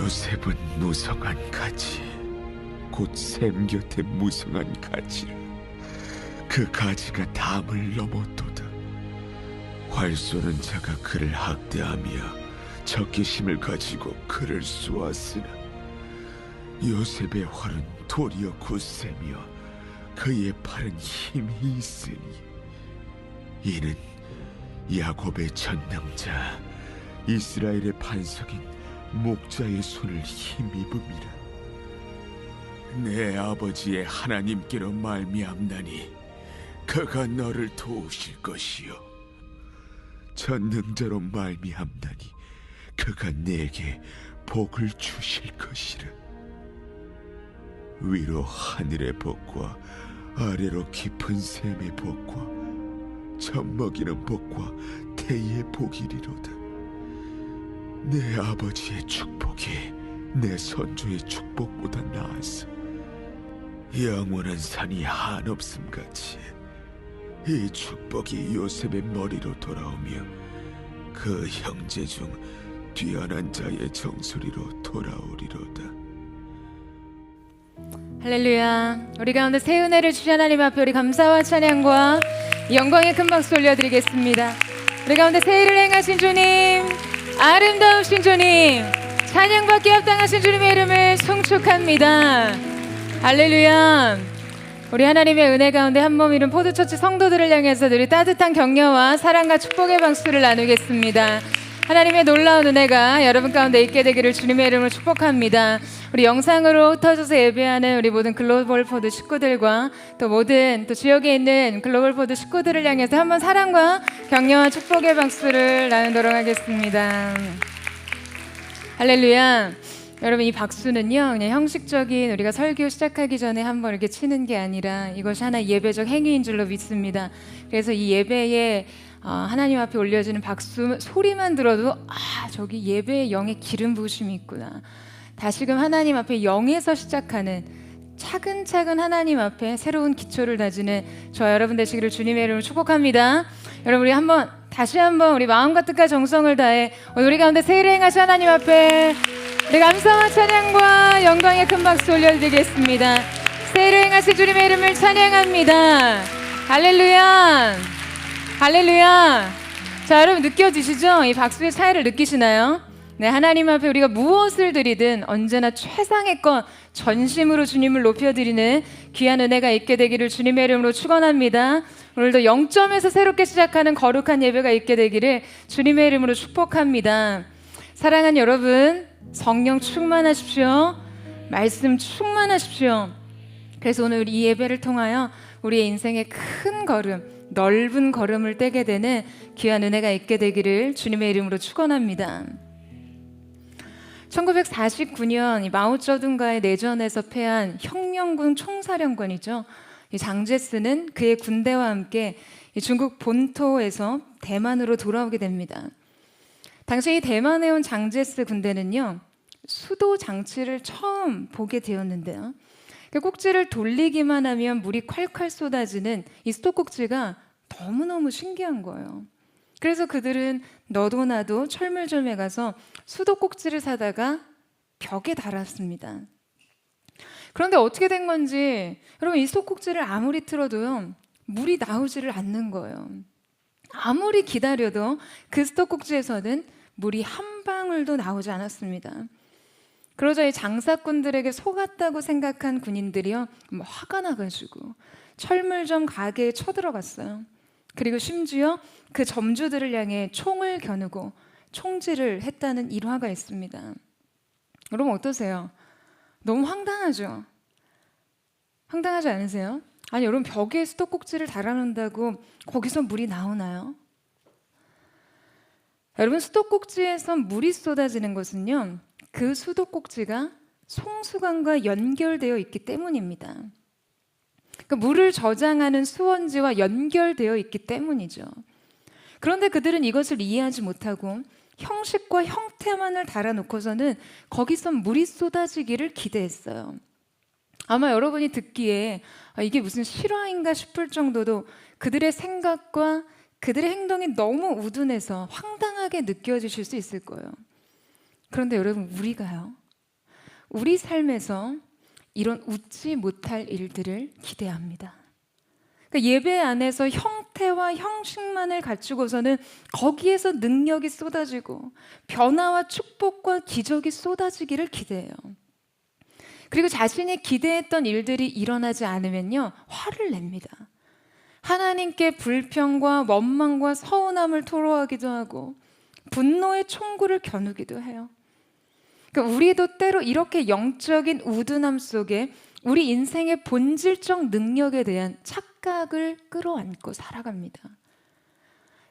요셉은 무성한 가지, 곧 샘 곁에 무성한 가지라. 그 가지가 담을 넘었도다. 활 쏘는 자가 그를 학대하며 적개심을 가지고 그를 쏘았으나 요셉의 활은 도리어 굳세며 그의 팔은 힘이 있으니 이는 야곱의 전능자 이스라엘의 반석인 목자의 손을 힘입음이라. 내 아버지의 하나님께로 말미암나니 그가 너를 도우실 것이요 전능자로 말미암나니 그가 내게 복을 주실 것이라. 위로 하늘의 복과 아래로 깊은 샘의 복과 젖먹이는 복과 태의 복이리로다. 내 아버지의 축복이 내 선조의 축복보다 나아서 영원한 산이 한없음같이 이 축복이 요셉의 머리로 돌아오며 그 형제 중 뛰어난 자의 정수리로 돌아오리로다. 할렐루야. 우리 가운데 새 은혜를 주신 하나님 앞에 우리 감사와 찬양과 영광의 큰 박수 올려드리겠습니다. 우리 가운데 새 일을 행하신 주님, 아름다우신 주님, 찬양받기 합당하신 주님의 이름을 송축합니다. 할렐루야. 우리 하나님의 은혜 가운데 한몸 이룬 포도처치 성도들을 향해서 늘 따뜻한 격려와 사랑과 축복의 박수를 나누겠습니다. 하나님의 놀라운 은혜가 여러분 가운데 있게 되기를 주님의 이름으로 축복합니다. 우리 영상으로 흩어져서 예배하는 우리 모든 글로벌 포드 식구들과 또 모든 또 지역에 있는 글로벌 포드 식구들을 향해서 한번 사랑과 격려와 축복의 박수를 나누도록 하겠습니다. 할렐루야. 여러분, 이 박수는요 그냥 형식적인 우리가 설교 시작하기 전에 한번 이렇게 치는 게 아니라 이것이 하나의 예배적 행위인 줄로 믿습니다. 그래서 이 예배에 하나님 앞에 올려지는 박수 소리만 들어도 저기 예배의 영의 기름 부으심이 있구나. 다시금 하나님 앞에 영에서 시작하는 차근차근 하나님 앞에 새로운 기초를 다지는 저와 여러분 되시기를 주님의 이름으로 축복합니다. 여러분, 우리 다시 한번 우리 마음과 뜻과 정성을 다해 오늘 우리 가운데 새 일을 행하신 하나님 앞에 우리 감사와 찬양과 영광의 큰 박수 올려드리겠습니다. 새 일을 행하신 주님의 이름을 찬양합니다. 할렐루야. 할렐루야. 자, 여러분 느껴지시죠? 이 박수의 차이를 느끼시나요? 네, 하나님 앞에 우리가 무엇을 드리든 언제나 최상의 것 전심으로 주님을 높여드리는 귀한 은혜가 있게 되기를 주님의 이름으로 축원합니다. 오늘도 0점에서 새롭게 시작하는 거룩한 예배가 있게 되기를 주님의 이름으로 축복합니다. 사랑하는 여러분, 성령 충만하십시오. 말씀 충만하십시오. 그래서 오늘 우리 이 예배를 통하여 우리의 인생의 큰 걸음, 넓은 걸음을 떼게 되는 귀한 은혜가 있게 되기를 주님의 이름으로 축원합니다. 1949년 마오쩌둥과의 내전에서 패한 혁명군 총사령관이죠. 이 장제스는 그의 군대와 함께 중국 본토에서 대만으로 돌아오게 됩니다. 당시 이 대만에 온 장제스 군대는요 수도 장치를 처음 보게 되었는데요, 그 꼭지를 돌리기만 하면 물이 콸콸 쏟아지는 이 수도 꼭지가 너무너무 신기한 거예요. 그래서 그들은 너도 나도 철물점에 가서 수도 꼭지를 사다가 벽에 달았습니다. 그런데 어떻게 된 건지 여러분, 이 수도 꼭지를 아무리 틀어도요 물이 나오지를 않는 거예요. 아무리 기다려도 그 수도 꼭지에서는 물이 한 방울도 나오지 않았습니다. 그러자 이 장사꾼들에게 속았다고 생각한 군인들이요 화가 나가지고 철물점 가게에 쳐들어갔어요. 그리고 심지어 그 점주들을 향해 총을 겨누고 총질을 했다는 일화가 있습니다. 여러분 어떠세요? 너무 황당하죠? 황당하지 않으세요? 아니 여러분, 벽에 수도꼭지를 달아놓는다고 거기서 물이 나오나요? 여러분, 수도꼭지에서 물이 쏟아지는 것은요 그 수도꼭지가 송수관과 연결되어 있기 때문입니다. 그 물을 저장하는 수원지와 연결되어 있기 때문이죠. 그런데 그들은 이것을 이해하지 못하고 형식과 형태만을 달아놓고서는 거기서 물이 쏟아지기를 기대했어요. 아마 여러분이 듣기에 이게 무슨 실화인가 싶을 정도로 그들의 생각과 그들의 행동이 너무 우둔해서 황당하게 느껴지실 수 있을 거예요. 그런데 여러분, 우리가요, 우리 삶에서 이런 웃지 못할 일들을 기대합니다. 그러니까 예배 안에서 형태와 형식만을 갖추고서는 거기에서 능력이 쏟아지고 변화와 축복과 기적이 쏟아지기를 기대해요. 그리고 자신이 기대했던 일들이 일어나지 않으면요, 화를 냅니다. 하나님께 불평과 원망과 서운함을 토로하기도 하고 분노의 총구를 겨누기도 해요. 그러니까 우리도 때로 이렇게 영적인 우둔함 속에 우리 인생의 본질적 능력에 대한 착각을 끌어안고 살아갑니다.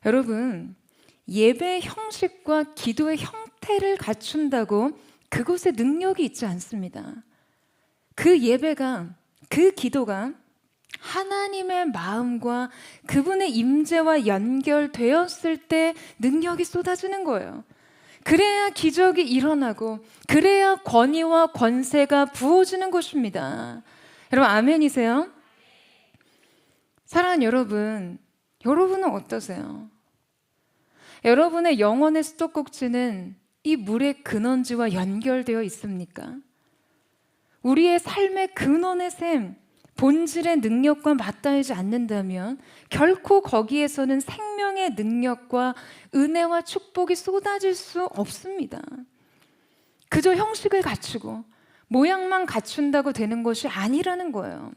여러분, 예배의 형식과 기도의 형태를 갖춘다고 그곳에 능력이 있지 않습니다. 그 예배가, 그 기도가 하나님의 마음과 그분의 임재와 연결되었을 때 능력이 쏟아지는 거예요. 그래야 기적이 일어나고 그래야 권위와 권세가 부어지는 것입니다. 여러분 아멘이세요? 사랑하는 여러분, 여러분은 어떠세요? 여러분의 영혼의 수도꼭지는 이 물의 근원지와 연결되어 있습니까? 우리의 삶의 근원의 샘, 본질의 능력과 맞닿지 않는다면 결코 거기에서는 생명의 능력과 은혜와 축복이 쏟아질 수 없습니다. 그저 형식을 갖추고 모양만 갖춘다고 되는 것이 아니라는 거예요.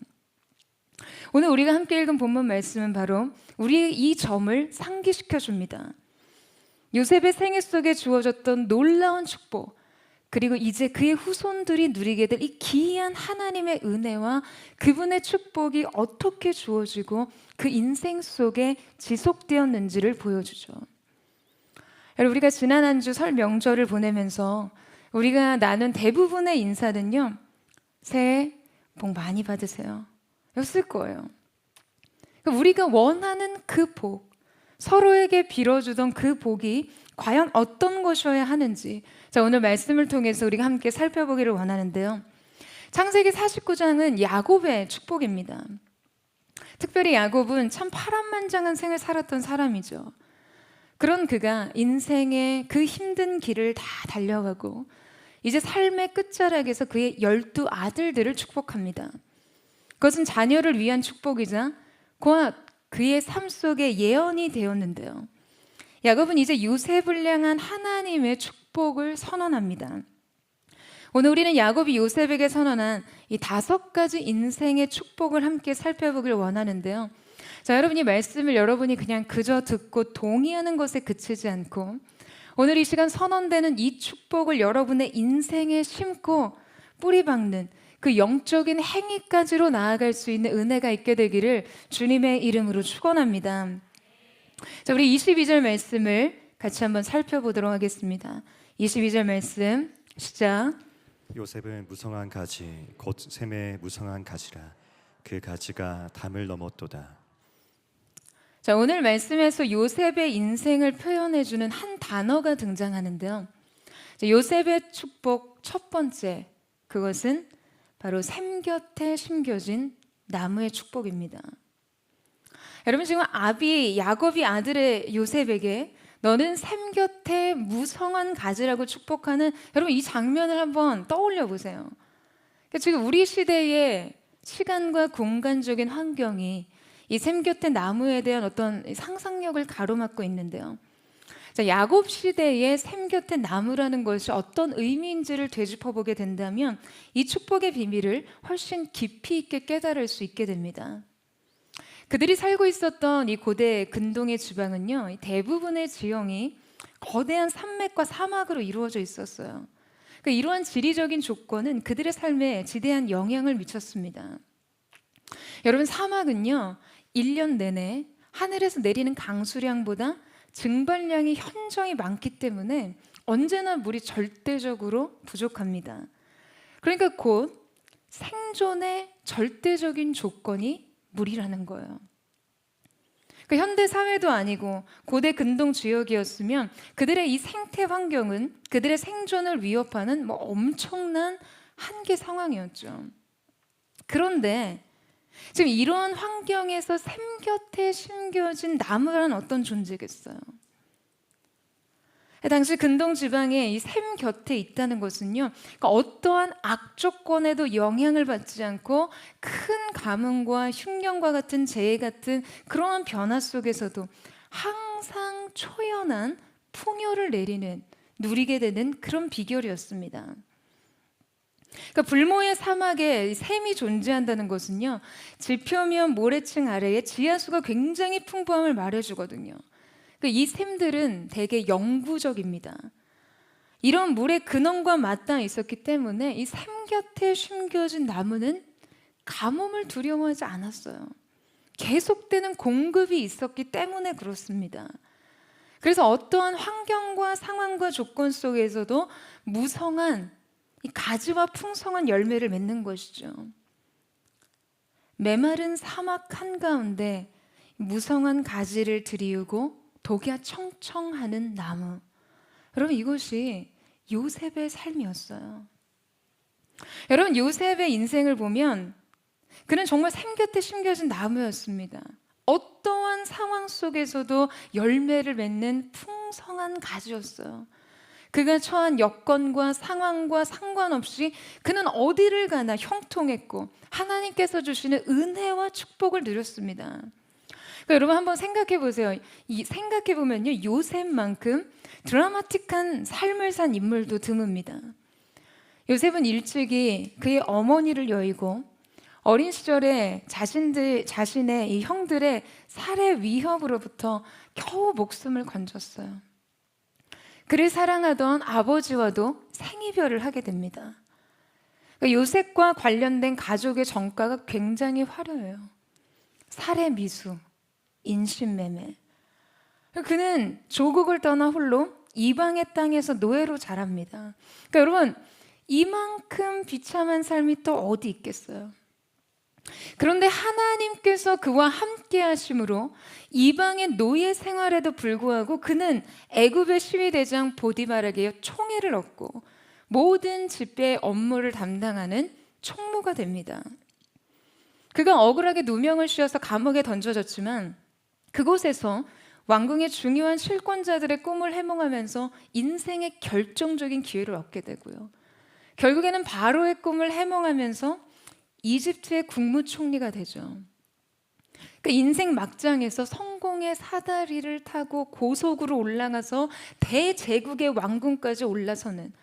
오늘 우리가 함께 읽은 본문 말씀은 바로 우리의 이 점을 상기시켜 줍니다. 요셉의 생애 속에 주어졌던 놀라운 축복, 그리고 이제 그의 후손들이 누리게 될 이 기이한 하나님의 은혜와 그분의 축복이 어떻게 주어지고 그 인생 속에 지속되었는지를 보여주죠. 여러분, 우리가 지난 한 주 설 명절을 보내면서 우리가 나눈 대부분의 인사는요, 새해 복 많이 받으세요 였을 거예요. 우리가 원하는 그 복, 서로에게 빌어주던 그 복이 과연 어떤 것이어야 하는지, 자, 오늘 말씀을 통해서 우리가 함께 살펴보기를 원하는데요. 창세기 49장은 야곱의 축복입니다. 특별히 야곱은 참 파란만장한 생을 살았던 사람이죠. 그런 그가 인생의 그 힘든 길을 다 달려가고 이제 삶의 끝자락에서 그의 12아들들을 축복합니다. 그것은 자녀를 위한 축복이자 그의 삶 속에 예언이 되었는데요. 야곱은 이제 요셉을 향한 하나님의 축복을 선언합니다. 오늘 우리는 야곱이 요셉에게 선언한 이 5가지 인생의 축복을 함께 살펴보길 원하는데요. 자, 여러분, 이 말씀을 여러분이 그냥 그저 듣고 동의하는 것에 그치지 않고 오늘 이 시간 선언되는 이 축복을 여러분의 인생에 심고 뿌리 박는 그 영적인 행위까지로 나아갈 수 있는 은혜가 있게 되기를 주님의 이름으로 축원합니다. 자, 우리 22절 말씀을 같이 한번 살펴보도록 하겠습니다. 22절 말씀 시작. 요셉은 무성한 가지 곧 샘의 무성한 가지라 그 가지가 담을 넘었도다. 자, 오늘 말씀에서 요셉의 인생을 표현해주는 한 단어가 등장하는데요. 자, 요셉의 축복 첫 번째, 그것은 바로 샘 곁에 심겨진 나무의 축복입니다. 여러분, 지금 야곱이 아들의 요셉에게 너는 샘 곁에 무성한 가지라고 축복하는, 여러분 이 장면을 한번 떠올려 보세요. 그러니까 지금 우리 시대의 시간과 공간적인 환경이 이 샘 곁에 나무에 대한 어떤 상상력을 가로막고 있는데요. 자, 야곱 시대의 샘 곁에 나무라는 것이 어떤 의미인지를 되짚어 보게 된다면 이 축복의 비밀을 훨씬 깊이 있게 깨달을 수 있게 됩니다. 그들이 살고 있었던 이 고대 근동의 지방은요, 대부분의 지형이 거대한 산맥과 사막으로 이루어져 있었어요. 그러니까 이러한 지리적인 조건은 그들의 삶에 지대한 영향을 미쳤습니다. 여러분, 사막은요 1년 내내 하늘에서 내리는 강수량보다 증발량이 현저히 많기 때문에 언제나 물이 절대적으로 부족합니다. 그러니까 곧 생존의 절대적인 조건이 물이라는 거예요. 그러니까 현대 사회도 아니고 고대 근동 지역이었으면 그들의 이 생태 환경은 그들의 생존을 위협하는 엄청난 한계 상황이었죠. 그런데 지금 이러한 환경에서 샘 곁에 심겨진 나무란 어떤 존재겠어요? 당시 근동 지방에 이 샘 곁에 있다는 것은요, 그러니까 어떠한 악조건에도 영향을 받지 않고 큰 가뭄과 흉년과 같은 재해 같은 그러한 변화 속에서도 항상 초연한 풍요를 내리는, 누리게 되는 그런 비결이었습니다. 그러니까 불모의 사막에 샘이 존재한다는 것은요, 지표면 모래층 아래에 지하수가 굉장히 풍부함을 말해주거든요. 이 샘들은 되게 영구적입니다. 이런 물의 근원과 맞닿아 있었기 때문에 이 샘 곁에 심겨진 나무는 가뭄을 두려워하지 않았어요. 계속되는 공급이 있었기 때문에 그렇습니다. 그래서 어떠한 환경과 상황과 조건 속에서도 무성한 이 가지와 풍성한 열매를 맺는 것이죠. 메마른 사막 한가운데 무성한 가지를 들이우고 독야 청청하는 나무. 여러분, 이것이 요셉의 삶이었어요. 여러분, 요셉의 인생을 보면 그는 정말 샘 곁에 심겨진 나무였습니다. 어떠한 상황 속에서도 열매를 맺는 풍성한 가지였어요. 그가 처한 여건과 상황과 상관없이 그는 어디를 가나 형통했고 하나님께서 주시는 은혜와 축복을 누렸습니다. 그러니까 여러분 한번 생각해 보세요. 생각해 보면요, 요셉만큼 드라마틱한 삶을 산 인물도 드뭅니다. 요셉은 일찍이 그의 어머니를 여의고 어린 시절에 자신의 이 형들의 살해 위협으로부터 겨우 목숨을 건졌어요. 그를 사랑하던 아버지와도 생이별을 하게 됩니다. 요셉과 관련된 가족의 전과가 굉장히 화려해요. 살해 미수, 인신매매. 그는 조국을 떠나 홀로 이방의 땅에서 노예로 자랍니다. 그러니까 여러분, 이만큼 비참한 삶이 또 어디 있겠어요? 그런데 하나님께서 그와 함께 하심으로 이방의 노예 생활에도 불구하고 그는 애굽의 시위대장 보디발에게 총애를 얻고 모든 집배의 업무를 담당하는 총무가 됩니다. 그가 억울하게 누명을 씌워서 감옥에 던져졌지만 그곳에서 왕궁의 중요한 실권자들의 꿈을 해몽하면서 인생의 결정적인 기회를 얻게 되고요. 결국에는 바로의 꿈을 해몽하면서 이집트의 국무총리가 되죠. 인생 막장에서 성공의 사다리를 타고 고속으로 올라가서 대제국의 왕궁까지 올라서는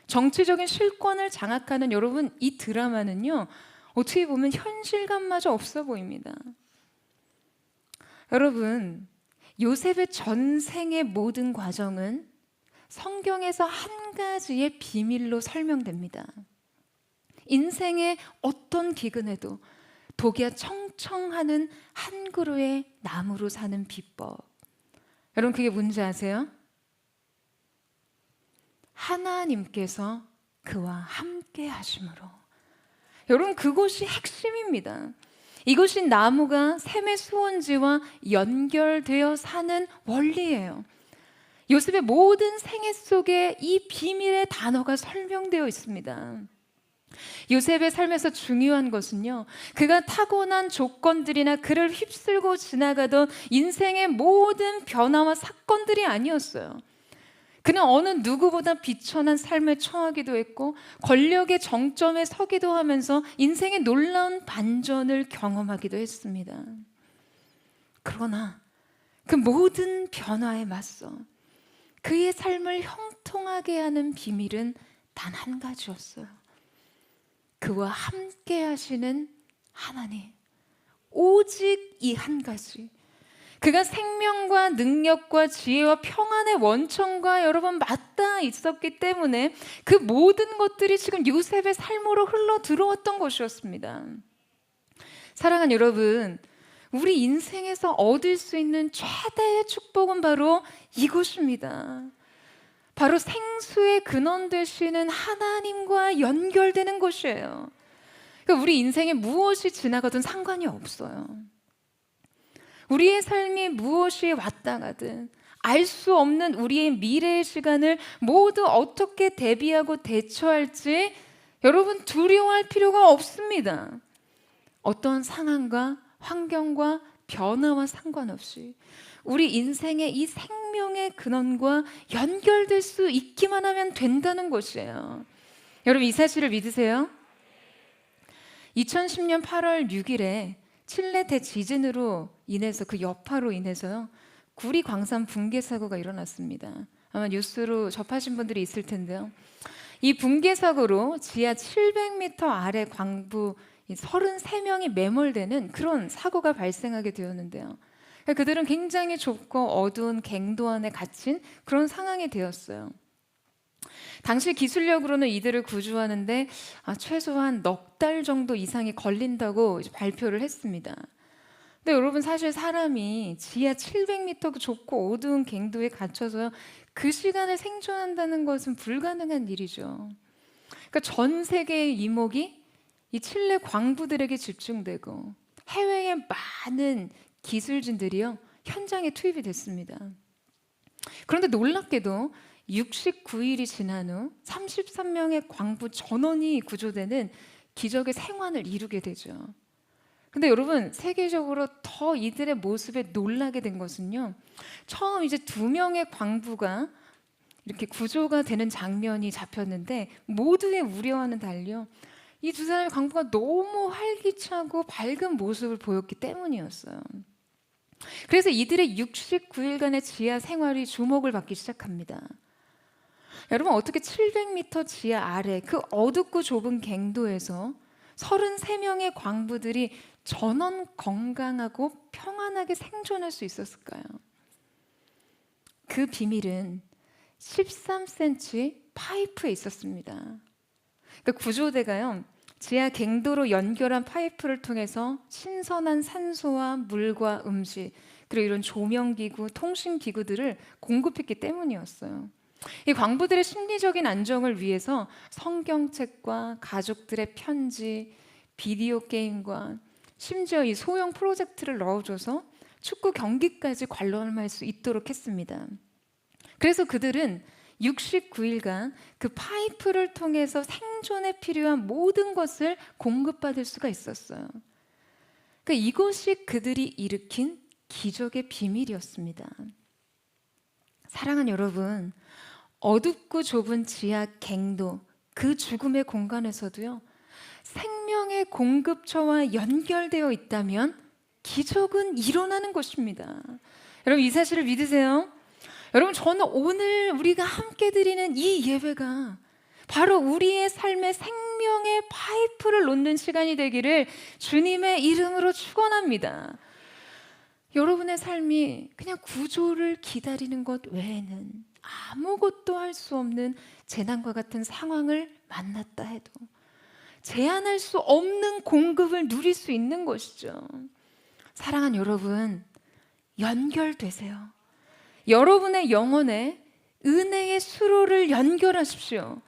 정치적인 실권을 장악하는 여러분, 이 드라마는요, 어떻게 보면 현실감마저 없어 보입니다. 여러분, 요셉의 전생의 모든 과정은 성경에서 한 가지의 비밀로 설명됩니다. 인생의 어떤 기근에도 독야 청청하는 한 그루의 나무로 사는 비법. 여러분, 그게 뭔지 아세요? 하나님께서 그와 함께 하심으로. 여러분, 그것이 핵심입니다. 이것이 나무가 샘의 수원지와 연결되어 사는 원리예요. 요셉의 모든 생애 속에 이 비밀의 단어가 설명되어 있습니다. 요셉의 삶에서 중요한 것은요, 그가 타고난 조건들이나 그를 휩쓸고 지나가던 인생의 모든 변화와 사건들이 아니었어요. 그는 어느 누구보다 비천한 삶에 처하기도 했고 권력의 정점에 서기도 하면서 인생의 놀라운 반전을 경험하기도 했습니다. 그러나 그 모든 변화에 맞서 그의 삶을 형통하게 하는 비밀은 단 한 가지였어요. 그와 함께 하시는 하나님. 오직 이 한 가지. 그가 생명과 능력과 지혜와 평안의 원천과 여러분 맞닿아 있었기 때문에 그 모든 것들이 지금 요셉의 삶으로 흘러 들어왔던 것이었습니다. 사랑하는 여러분, 우리 인생에서 얻을 수 있는 최대의 축복은 바로 이것입니다. 바로 생수의 근원 되시는 하나님과 연결되는 것이에요. 그러니까 우리 인생에 무엇이 지나가든 상관이 없어요. 우리의 삶이 무엇이 왔다 가든 알 수 없는 우리의 미래의 시간을 모두 어떻게 대비하고 대처할지 여러분 두려워할 필요가 없습니다. 어떤 상황과 환경과 변화와 상관없이 우리 인생의 이 생명의 근원과 연결될 수 있기만 하면 된다는 것이에요. 여러분, 이 사실을 믿으세요? 2010년 8월 6일에 칠레 대지진으로 인해서, 그 여파로 인해서요, 구리 광산 붕괴 사고가 일어났습니다. 아마 뉴스로 접하신 분들이 있을 텐데요. 이 붕괴 사고로 지하 700m 아래 광부 33명이 매몰되는 그런 사고가 발생하게 되었는데요. 그들은 굉장히 좁고 어두운 갱도 안에 갇힌 그런 상황이 되었어요. 당시 기술력으로는 이들을 구조하는데 최소한 넉 달 정도 이상이 걸린다고 발표를 했습니다. 근데 여러분, 사실 사람이 지하 700m 그 좁고 어두운 갱도에 갇혀서 그 시간을 생존한다는 것은 불가능한 일이죠. 그러니까 전 세계의 이목이 이 칠레 광부들에게 집중되고 해외의 많은 기술진들이요, 현장에 투입이 됐습니다. 그런데 놀랍게도 69일이 지난 후 33명의 광부 전원이 구조되는 기적의 생환을 이루게 되죠. 근데 여러분, 세계적으로 더 이들의 모습에 놀라게 된 것은요, 처음 이제 2명의 광부가 이렇게 구조가 되는 장면이 잡혔는데 모두의 우려와는 달리요, 이 두 사람의 광부가 너무 활기차고 밝은 모습을 보였기 때문이었어요. 그래서 이들의 69일간의 지하 생활이 주목을 받기 시작합니다. 여러분, 어떻게 700m 지하 아래 그 어둡고 좁은 갱도에서 33명의 광부들이 전원 건강하고 평안하게 생존할 수 있었을까요? 그 비밀은 13cm 파이프에 있었습니다. 그러니까 구조대가요, 지하 갱도로 연결한 파이프를 통해서 신선한 산소와 물과 음식, 그리고 이런 조명기구, 통신기구들을 공급했기 때문이었어요. 이 광부들의 심리적인 안정을 위해서 성경책과 가족들의 편지, 비디오 게임과 심지어 이 소형 프로젝트를 넣어줘서 축구 경기까지 관람할 수 있도록 했습니다. 그래서 그들은 69일간 그 파이프를 통해서 생존에 필요한 모든 것을 공급받을 수가 있었어요. 그러니까 이것이 그들이 일으킨 기적의 비밀이었습니다. 사랑하는 여러분, 어둡고 좁은 지하 갱도, 그 죽음의 공간에서도요, 생명의 공급처와 연결되어 있다면 기적은 일어나는 것입니다. 여러분, 이 사실을 믿으세요? 여러분, 저는 오늘 우리가 함께 드리는 이 예배가 바로 우리의 삶의 생명의 파이프를 놓는 시간이 되기를 주님의 이름으로 축원합니다. 여러분의 삶이 그냥 구조를 기다리는 것 외에는 아무것도 할 수 없는 재난과 같은 상황을 만났다 해도 제한할 수 없는 공급을 누릴 수 있는 것이죠. 사랑하는 여러분, 연결되세요. 여러분의 영혼에 은혜의 수로를 연결하십시오.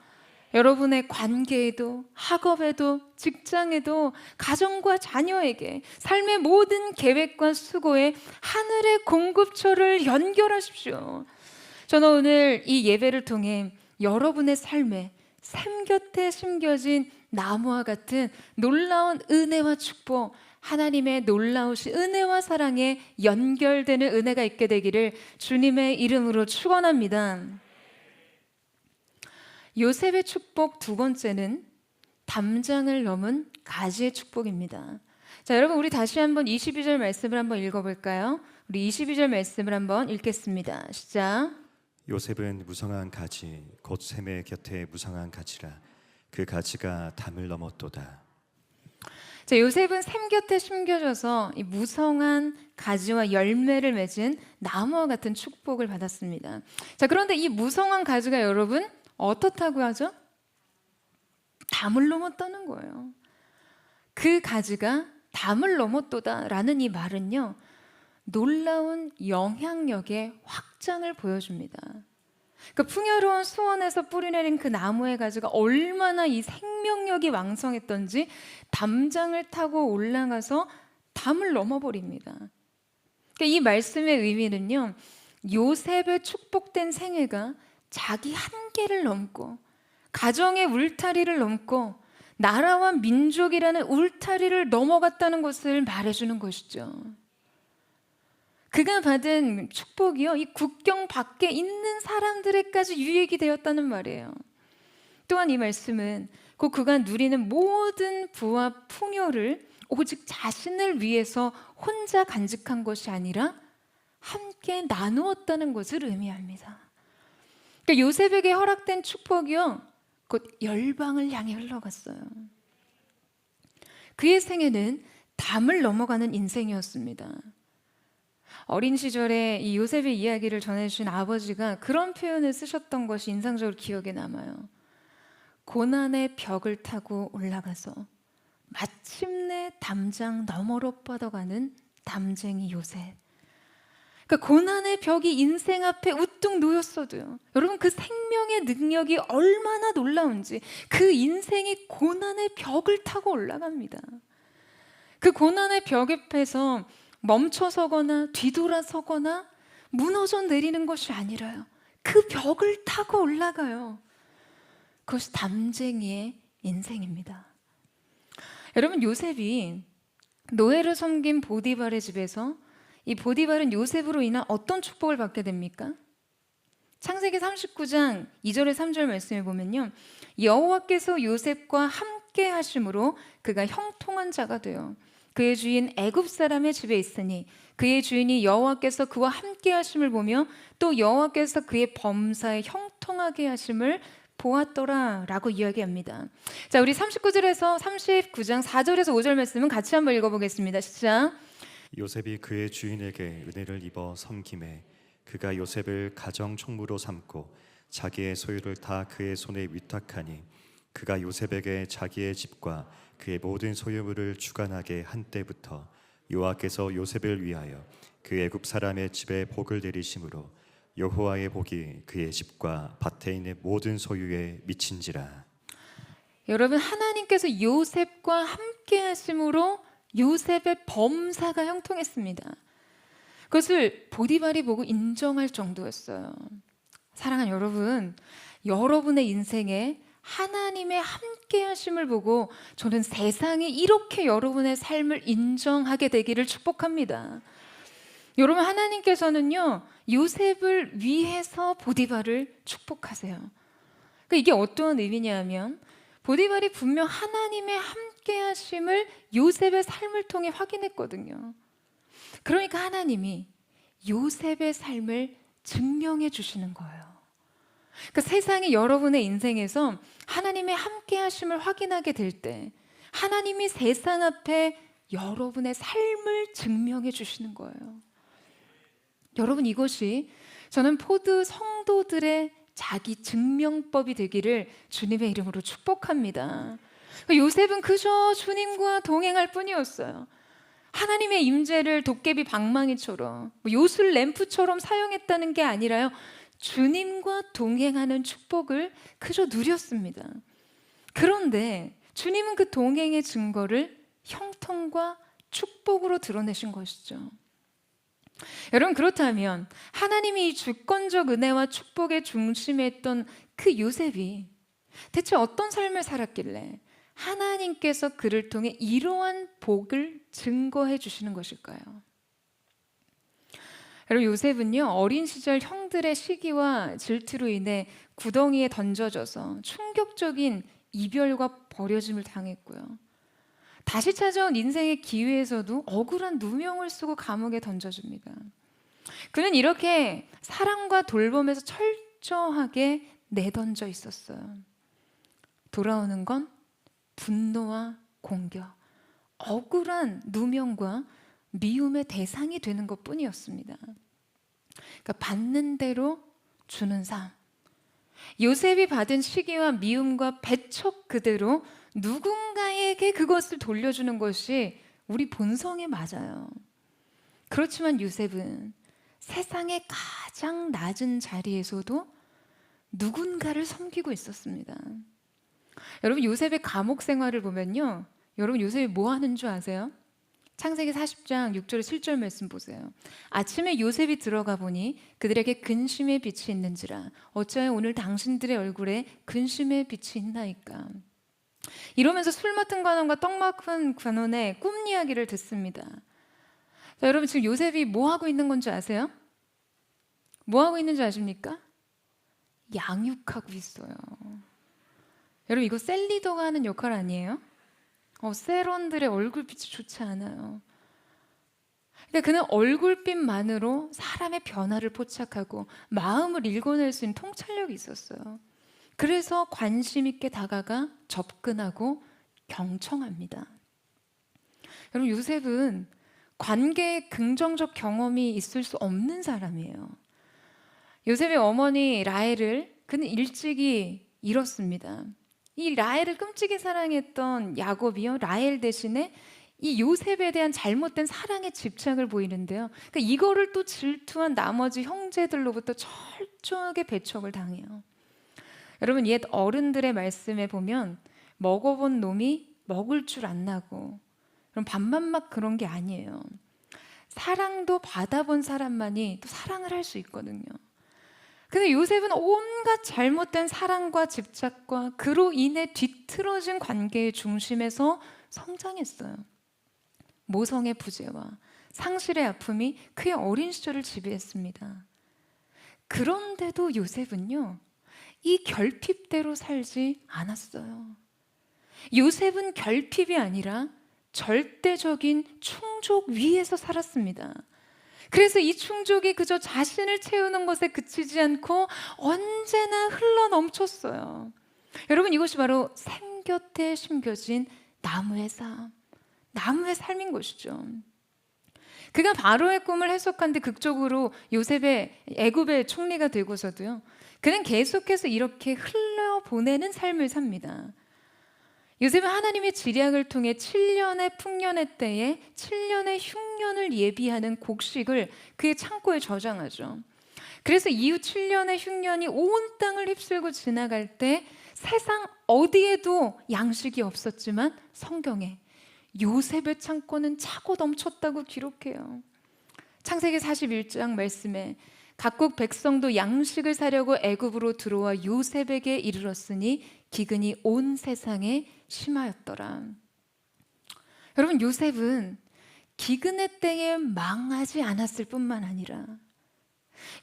여러분의 관계에도, 학업에도, 직장에도, 가정과 자녀에게, 삶의 모든 계획과 수고에 하늘의 공급처를 연결하십시오. 저는 오늘 이 예배를 통해 여러분의 삶에 샘 곁에 심겨진 나무와 같은 놀라운 은혜와 축복, 하나님의 놀라우신 은혜와 사랑에 연결되는 은혜가 있게 되기를 주님의 이름으로 축원합니다. 요셉의 축복 두 번째는 담장을 넘은 가지의 축복입니다. 자, 여러분, 우리 다시 한번 22절 말씀을 한번 읽어볼까요? 우리 22절 말씀을 한번 읽겠습니다. 시작. 요셉은 무성한 가지 곧 샘의 곁에 무성한 가지라 그 가지가 담을 넘었도다. 자, 요셉은 샘 곁에 심겨져서 이 무성한 가지와 열매를 맺은 나무와 같은 축복을 받았습니다. 자, 그런데 이 무성한 가지가 여러분 어떻다고 하죠? 담을 넘었다는 거예요. 그 가지가 담을 넘었도다라는 이 말은요, 놀라운 영향력의 확장을 보여줍니다. 그 풍요로운 수원에서 뿌리내린 그 나무의 가지가 얼마나 이 생명력이 왕성했던지 담장을 타고 올라가서 담을 넘어버립니다. 그러니까 이 말씀의 의미는요, 요셉의 축복된 생애가 자기 한계를 넘고 가정의 울타리를 넘고 나라와 민족이라는 울타리를 넘어갔다는 것을 말해주는 것이죠. 그가 받은 축복이요, 이 국경 밖에 있는 사람들에까지 유익이 되었다는 말이에요. 또한 이 말씀은 곧 그가 누리는 모든 부와 풍요를 오직 자신을 위해서 혼자 간직한 것이 아니라 함께 나누었다는 것을 의미합니다. 그러니까 요셉에게 허락된 축복이요, 곧 열방을 향해 흘러갔어요. 그의 생애는 담을 넘어가는 인생이었습니다. 어린 시절에 이 요셉의 이야기를 전해주신 아버지가 그런 표현을 쓰셨던 것이 인상적으로 기억에 남아요. 고난의 벽을 타고 올라가서 마침내 담장 너머로 뻗어가는 담쟁이 요셉. 그러니까 고난의 벽이 인생 앞에 우뚝 놓였어도요, 여러분 그 생명의 능력이 얼마나 놀라운지 그 인생이 고난의 벽을 타고 올라갑니다. 그 고난의 벽 옆에서 멈춰서거나 뒤돌아서거나 무너져 내리는 것이 아니라요, 그 벽을 타고 올라가요. 그것이 담쟁이의 인생입니다. 여러분, 요셉이 노예를 섬긴 보디발의 집에서 이 보디발은 요셉으로 인한 어떤 축복을 받게 됩니까? 창세기 39장 2절에 3절 말씀에 보면요, 여호와께서 요셉과 함께 하심으로 그가 형통한 자가 되어 그의 주인 애굽 사람의 집에 있으니 그의 주인이 여호와께서 그와 함께 하심을 보며 또 여호와께서 그의 범사에 형통하게 하심을 보았더라 라고 이야기합니다. 자, 우리 39절에서 39장 4절에서 5절 말씀은 같이 한번 읽어보겠습니다. 시작. 요셉이 그의 주인에게 은혜를 입어 섬김에 그가 요셉을 가정 총무로 삼고 자기의 소유를 다 그의 손에 위탁하니 그가 요셉에게 자기의 집과 그의 모든 소유물을 주관하게 한 때부터 여호와께서 요셉을 위하여 그 애굽 사람의 집에 복을 내리심으로 여호와의 복이 그의 집과 밭에 있는 모든 소유에 미친지라. 여러분, 하나님께서 요셉과 함께 하심으로 요셉의 범사가 형통했습니다. 그것을 보디발이 보고 인정할 정도였어요. 사랑하는 여러분, 여러분의 인생에 하나님의 함께 하심을 보고 저는 세상이 이렇게 여러분의 삶을 인정하게 되기를 축복합니다. 여러분, 하나님께서는요, 요셉을 위해서 보디발을 축복하세요. 그러니까 이게 어떠한 의미냐면, 보디발이 분명 하나님의 함께 하심을 요셉의 삶을 통해 확인했거든요. 그러니까 하나님이 요셉의 삶을 증명해 주시는 거예요. 그러니까 세상이 여러분의 인생에서 하나님의 함께 하심을 확인하게 될 때 하나님이 세상 앞에 여러분의 삶을 증명해 주시는 거예요. 여러분, 이것이 저는 포드 성도들의 자기 증명법이 되기를 주님의 이름으로 축복합니다. 요셉은 그저 주님과 동행할 뿐이었어요. 하나님의 임재를 도깨비 방망이처럼 요술 램프처럼 사용했다는 게 아니라요, 주님과 동행하는 축복을 그저 누렸습니다. 그런데 주님은 그 동행의 증거를 형통과 축복으로 드러내신 것이죠. 여러분, 그렇다면 하나님이 이 주권적 은혜와 축복의 중심에 있던 그 요셉이 대체 어떤 삶을 살았길래 하나님께서 그를 통해 이러한 복을 증거해 주시는 것일까요? 여러분, 요셉은요, 어린 시절 형들의 시기와 질투로 인해 구덩이에 던져져서 충격적인 이별과 버려짐을 당했고요, 다시 찾아온 인생의 기회에서도 억울한 누명을 쓰고 감옥에 던져줍니다. 그는 이렇게 사랑과 돌봄에서 철저하게 내던져 있었어요. 돌아오는 건 분노와 공격, 억울한 누명과 미움의 대상이 되는 것뿐이었습니다. 그러니까 받는 대로 주는 삶. 요셉이 받은 시기와 미움과 배척 그대로 누군가에게 그것을 돌려주는 것이 우리 본성에 맞아요. 그렇지만 요셉은 세상의 가장 낮은 자리에서도 누군가를 섬기고 있었습니다. 여러분, 요셉의 감옥 생활을 보면요, 여러분, 요셉이 뭐 하는 줄 아세요? 창세기 40장 6절에 7절 말씀 보세요. 아침에 요셉이 들어가 보니 그들에게 근심의 빛이 있는지라 어찌하여 오늘 당신들의 얼굴에 근심의 빛이 있나이까. 이러면서 술 맡은 관원과 떡 맡은 관원의 꿈 이야기를 듣습니다. 자, 여러분 지금 요셉이 뭐 하고 있는 건지 아세요? 뭐 하고 있는지 아십니까? 양육하고 있어요. 여러분 이거 셀리더가 하는 역할 아니에요? 세런들의 얼굴빛이 좋지 않아요. 근데 그는 얼굴빛만으로 사람의 변화를 포착하고 마음을 읽어낼 수 있는 통찰력이 있었어요. 그래서 관심 있게 다가가 접근하고 경청합니다. 여러분 요셉은 관계에 긍정적 경험이 있을 수 없는 사람이에요. 요셉의 어머니 라헬을 그는 일찍이 잃었습니다. 이 라헬을 끔찍이 사랑했던 야곱이요, 라헬 대신에 이 요셉에 대한 잘못된 사랑에 집착을 보이는데요. 그러니까 이거를 또 질투한 나머지 형제들로부터 철저하게 배척을 당해요. 여러분 옛 어른들의 말씀에 보면 먹어본 놈이 먹을 줄 안 나고, 그럼 밥만 막 그런 게 아니에요. 사랑도 받아본 사람만이 또 사랑을 할 수 있거든요. 근데 요셉은 온갖 잘못된 사랑과 집착과 그로 인해 뒤틀어진 관계의 중심에서 성장했어요. 모성의 부재와 상실의 아픔이 그의 어린 시절을 지배했습니다. 그런데도 요셉은요, 이 결핍대로 살지 않았어요. 요셉은 결핍이 아니라 절대적인 충족 위에서 살았습니다. 그래서 이 충족이 그저 자신을 채우는 것에 그치지 않고 언제나 흘러 넘쳤어요. 여러분 이것이 바로 샘곁에 심겨진 나무의 삶, 나무의 삶인 것이죠. 그가 바로의 꿈을 해석한 데 극적으로 요셉의 애굽의 총리가 되고서도요, 그는 계속해서 이렇게 흘려보내는 삶을 삽니다. 요셉은 하나님의 지략을 통해 7년의 풍년의 때에 7년의 흉년을 예비하는 곡식을 그의 창고에 저장하죠. 그래서 이후 7년의 흉년이 온 땅을 휩쓸고 지나갈 때 세상 어디에도 양식이 없었지만 성경에 요셉의 창고는 차고 넘쳤다고 기록해요. 창세기 41장 말씀에 각국 백성도 양식을 사려고 애굽으로 들어와 요셉에게 이르렀으니 기근이 온 세상에 심하였더라. 여러분 요셉은 기근의 때에 망하지 않았을 뿐만 아니라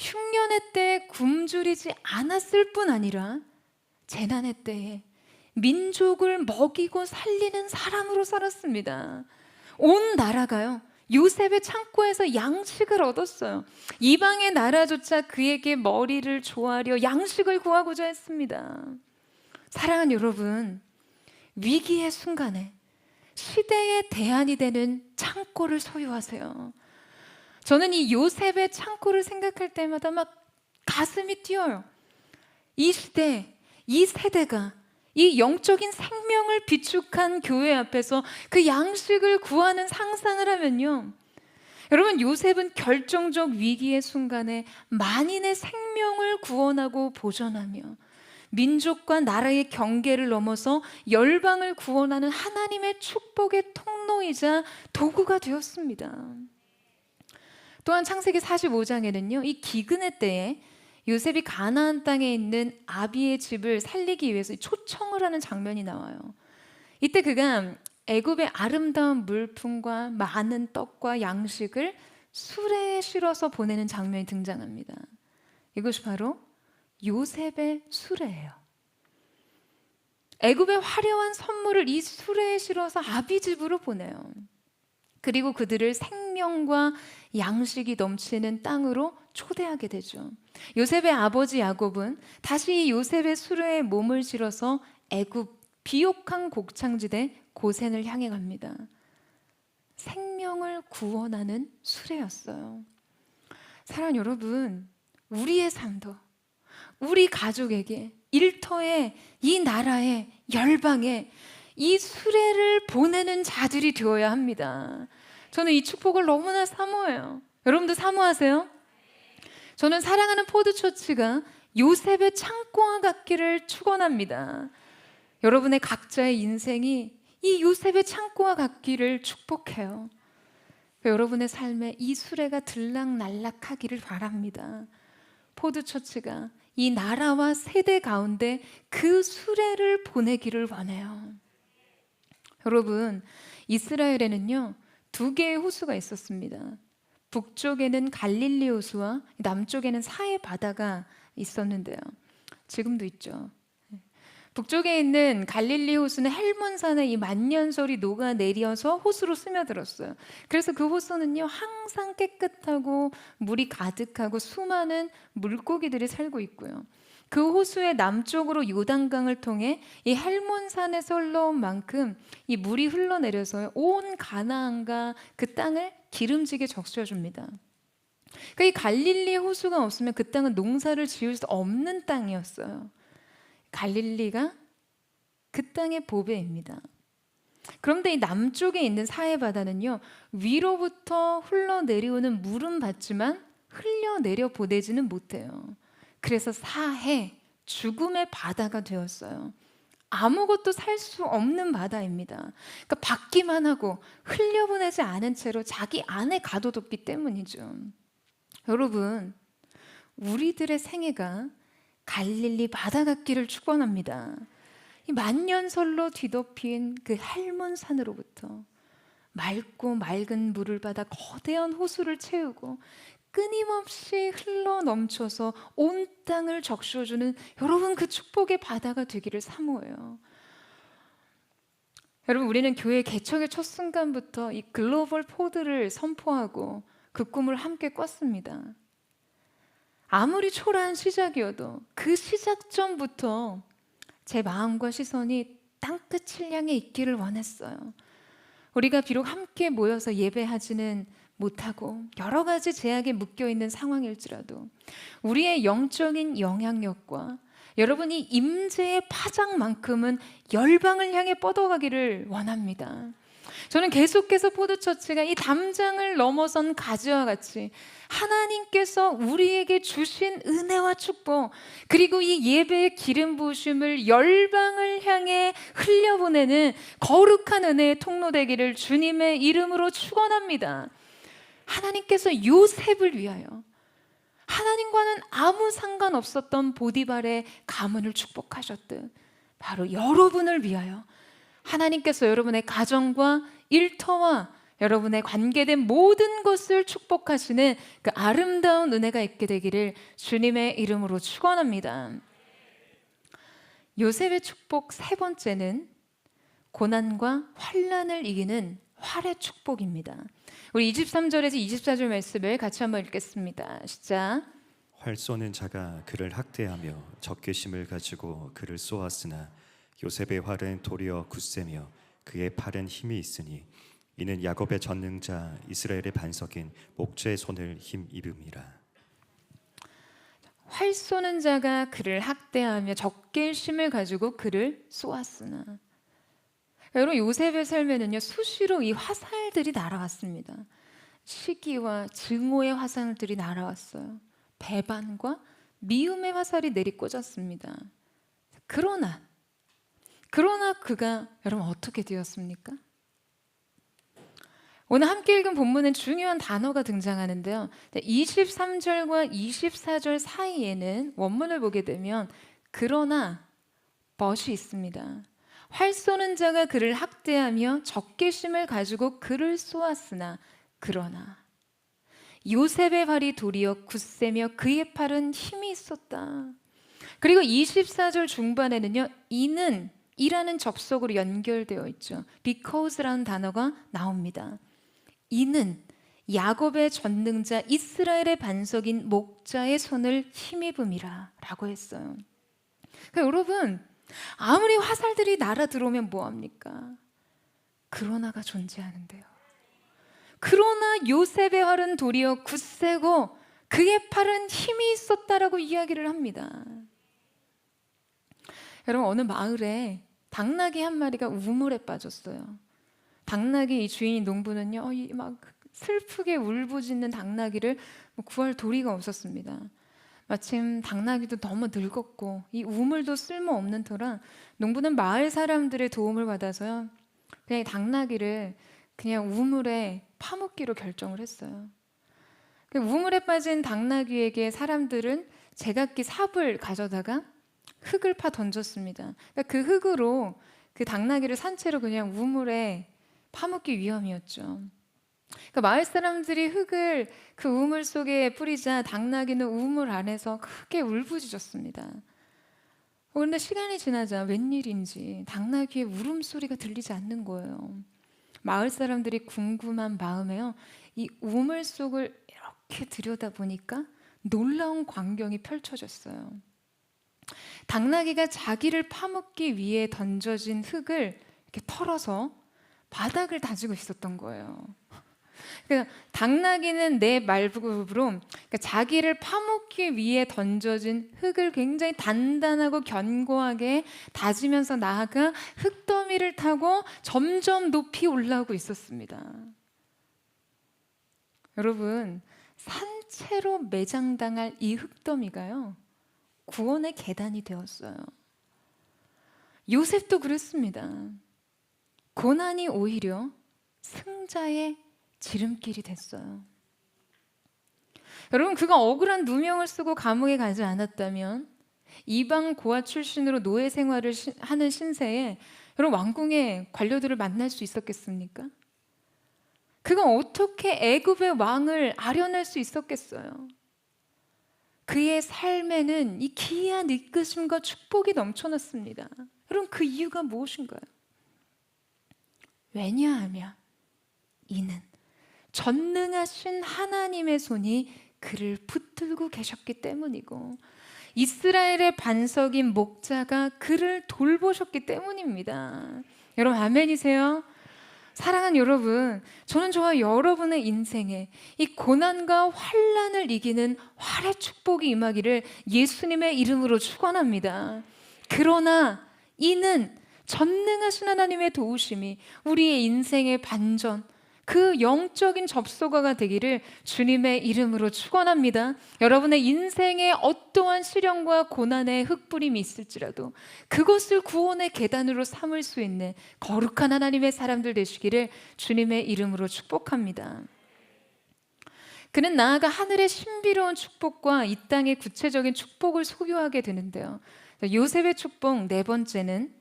흉년의 때에 굶주리지 않았을 뿐 아니라 재난의 때에 민족을 먹이고 살리는 사람으로 살았습니다. 온 나라가요, 요셉의 창고에서 양식을 얻었어요. 이방의 나라조차 그에게 머리를 조아려 양식을 구하고자 했습니다. 사랑하는 여러분, 위기의 순간에 시대의 대안이 되는 창고를 소유하세요. 저는 이 요셉의 창고를 생각할 때마다 막 가슴이 뛰어요. 이 시대, 이 세대가 이 영적인 생명을 비축한 교회 앞에서 그 양식을 구하는 상상을 하면요, 여러분 요셉은 결정적 위기의 순간에 만인의 생명을 구원하고 보존하며 민족과 나라의 경계를 넘어서 열방을 구원하는 하나님의 축복의 통로이자 도구가 되었습니다. 또한 창세기 45장에는요, 이 기근의 때에 요셉이 가나안 땅에 있는 아비의 집을 살리기 위해서 초청을 하는 장면이 나와요. 이때 그가 애굽의 아름다운 물품과 많은 떡과 양식을 수레에 실어서 보내는 장면이 등장합니다. 이것이 바로 요셉의 수레예요. 애굽의 화려한 선물을 이 수레에 실어서 아비 집으로 보내요. 그리고 그들을 생명과 양식이 넘치는 땅으로 초대하게 되죠. 요셉의 아버지 야곱은 다시 이 요셉의 수레에 몸을 실어서 애굽 비옥한 곡창지대 고센을 향해 갑니다. 생명을 구원하는 수레였어요. 사랑하는 여러분, 우리의 삶도 우리 가족에게, 일터에, 이 나라에, 열방에 이 수레를 보내는 자들이 되어야 합니다. 저는 이 축복을 너무나 사모해요. 여러분도 사모하세요? 저는 사랑하는 포드처치가 요셉의 창고와 같기를 축원합니다. 여러분의 각자의 인생이 이 요셉의 창고와 같기를 축복해요. 여러분의 삶에 이 수레가 들락날락하기를 바랍니다. 포드처치가 이 나라와 세대 가운데 그 수레를 보내기를 원해요. 여러분, 이스라엘에는요 2개의 호수가 있었습니다. 북쪽에는 갈릴리 호수와 남쪽에는 사해 바다가 있었는데요. 지금도 있죠. 북쪽에 있는 갈릴리 호수는 헬몬산의 이 만년설이 녹아내려서 호수로 스며들었어요. 그래서 그 호수는요, 항상 깨끗하고 물이 가득하고 수많은 물고기들이 살고 있고요. 그 호수의 남쪽으로 요단강을 통해 이 헬몬산에서 흘러온 만큼 이 물이 흘러내려서 온 가나안과 그 땅을 기름지게 적셔줍니다. 그러니까 이 갈릴리 호수가 없으면 그 땅은 농사를 지을 수 없는 땅이었어요. 갈릴리가 그 땅의 보배입니다. 그런데 이 남쪽에 있는 사해 바다는요, 위로부터 흘러내려오는 물은 받지만 흘려내려 보내지는 못해요. 그래서 사해, 죽음의 바다가 되었어요. 아무것도 살 수 없는 바다입니다. 그러니까 받기만 하고 흘려보내지 않은 채로 자기 안에 가둬뒀기 때문이죠. 여러분, 우리들의 생애가 갈릴리 바다 같기를 축원합니다. 이 만년설로 뒤덮인 그 헬몬산으로부터 맑고 맑은 물을 받아 거대한 호수를 채우고 끊임없이 흘러 넘쳐서 온 땅을 적셔주는 여러분, 그 축복의 바다가 되기를 사모해요. 여러분, 우리는 교회 개척의 첫 순간부터 이 글로벌 포드를 선포하고 그 꿈을 함께 꿨습니다. 아무리 초라한 시작이어도 그 시작점부터 제 마음과 시선이 땅끝을 향해 있기를 원했어요. 우리가 비록 함께 모여서 예배하지는 못하고 여러 가지 제약에 묶여있는 상황일지라도 우리의 영적인 영향력과 여러분이 임재의 파장만큼은 열방을 향해 뻗어가기를 원합니다. 저는 계속해서 포드처치가 이 담장을 넘어선 가지와 같이 하나님께서 우리에게 주신 은혜와 축복, 그리고 이 예배의 기름 부으심을 열방을 향해 흘려보내는 거룩한 은혜의 통로 되기를 주님의 이름으로 축원합니다. 하나님께서 요셉을 위하여 하나님과는 아무 상관없었던 보디발의 가문을 축복하셨듯 바로 여러분을 위하여 하나님께서 여러분의 가정과 일터와 여러분의 관계된 모든 것을 축복하시는 그 아름다운 은혜가 있게 되기를 주님의 이름으로 축원합니다. 요셉의 축복 세 번째는 고난과 환난을 이기는 활의 축복입니다. 우리 23절에서 24절 말씀을 같이 한번 읽겠습니다. 시작. 활 쏘는 자가 그를 학대하며 적개심을 가지고 그를 쏘았으나 요셉의 활은 도리어 굳세며 그의 팔은 힘이 있으니 이는 야곱의 전능자 이스라엘의 반석인 목자의 손을 힘입음이라. 활 쏘는 자가 그를 학대하며 적개심을 가지고 그를 쏘았으나, 여러분, 요셉의 삶에는요 수시로 이 화살들이 날아왔습니다. 시기와 증오의 화살들이 날아왔어요. 배반과 미움의 화살이 내리꽂았습니다. 그러나 그가 여러분 어떻게 되었습니까? 오늘 함께 읽은 본문은 중요한 단어가 등장하는데요. 23절과 24절 사이에는 원문을 보게 되면 그러나 벗이 있습니다. 활 쏘는 자가 그를 학대하며 적개심을 가지고 그를 쏘았으나 그러나 요셉의 발이 도리어 굳세며 그의 팔은 힘이 있었다. 그리고 24절 중반에는요, 이라는 접속으로 연결되어 있죠. because라는 단어가 나옵니다. 이는 야곱의 전능자 이스라엘의 반석인 목자의 손을 힘입음이라 라고 했어요. 그러니까 여러분, 아무리 화살들이 날아 들어오면 뭐합니까? 그러나가 존재하는데요. 그러나 요셉의 활은 도리어 굳세고 그의 팔은 힘이 있었다라고 이야기를 합니다. 여러분, 어느 마을에 당나귀 한 마리가 우물에 빠졌어요. 당나귀 이 주인 농부는요, 막 슬프게 울부짖는 당나귀를 구할 도리가 없었습니다. 마침 당나귀도 너무 늙었고 이 우물도 쓸모없는 터라 농부는 마을 사람들의 도움을 받아서요, 그냥 이 당나귀를 그냥 우물에 파묻기로 결정을 했어요. 우물에 빠진 당나귀에게 사람들은 제각기 삽을 가져다가 흙을 파 던졌습니다. 그러니까 그 흙으로 그 당나귀를 산채로 그냥 우물에 파묻기 위함이었죠. 그 마을 사람들이 흙을 그 우물 속에 뿌리자 당나귀는 우물 안에서 크게 울부짖었습니다. 그런데 시간이 지나자 웬일인지 당나귀의 울음소리가 들리지 않는 거예요. 마을 사람들이 궁금한 마음에요, 이 우물 속을 이렇게 들여다보니까 놀라운 광경이 펼쳐졌어요. 당나귀가 자기를 파묻기 위해 던져진 흙을 이렇게 털어서 바닥을 다지고 있었던 거예요. 그러니까 당나귀는 내 말부로 그러니까 자기를 파묻기 위해 던져진 흙을 굉장히 단단하고 견고하게 다지면서 나아가 흙더미를 타고 점점 높이 올라오고 있었습니다. 여러분, 산채로 매장당할 이 흙더미가요, 구원의 계단이 되었어요. 요셉도 그랬습니다. 고난이 오히려 승자의 지름길이 됐어요. 여러분, 그가 억울한 누명을 쓰고 감옥에 가지 않았다면 이방 고아 출신으로 노예 생활을 하는 신세에 여러분 왕궁의 관료들을 만날 수 있었겠습니까? 그가 어떻게 애굽의 왕을 아련할 수 있었겠어요? 그의 삶에는 이 기이한 이끄심과 축복이 넘쳐났습니다. 여러분, 그 이유가 무엇인가요? 왜냐하면 이는 전능하신 하나님의 손이 그를 붙들고 계셨기 때문이고 이스라엘의 반석인 목자가 그를 돌보셨기 때문입니다. 여러분, 아멘이세요? 사랑하는 여러분, 저는 저와 여러분의 인생에 이 고난과 환난을 이기는 활의 축복이 임하기를 예수님의 이름으로 축원합니다. 그러나 이는 전능하신 하나님의 도우심이 우리의 인생의 반전, 그 영적인 접속어가 되기를 주님의 이름으로 축원합니다. 여러분의 인생에 어떠한 시련과 고난의 흙부림이 있을지라도 그것을 구원의 계단으로 삼을 수 있는 거룩한 하나님의 사람들 되시기를 주님의 이름으로 축복합니다. 그는 나아가 하늘의 신비로운 축복과 이 땅의 구체적인 축복을 소유하게 되는데요. 요셉의 축복 네 번째는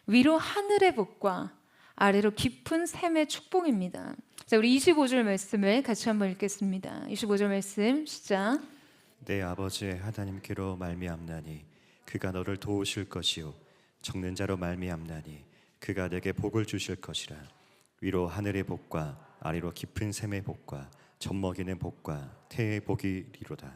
위로 하늘의 복과 아래로 깊은 샘의 축복입니다. 자, 우리 25절 말씀을 같이 한번 읽겠습니다. 25절 말씀 시작. 내 아버지의 하나님께로 말미암나니 그가 너를 도우실 것이요 적는 자로 말미암나니 그가 내게 복을 주실 것이라. 위로 하늘의 복과 아래로 깊은 샘의 복과 젖먹이는 복과 태의 복이리로다.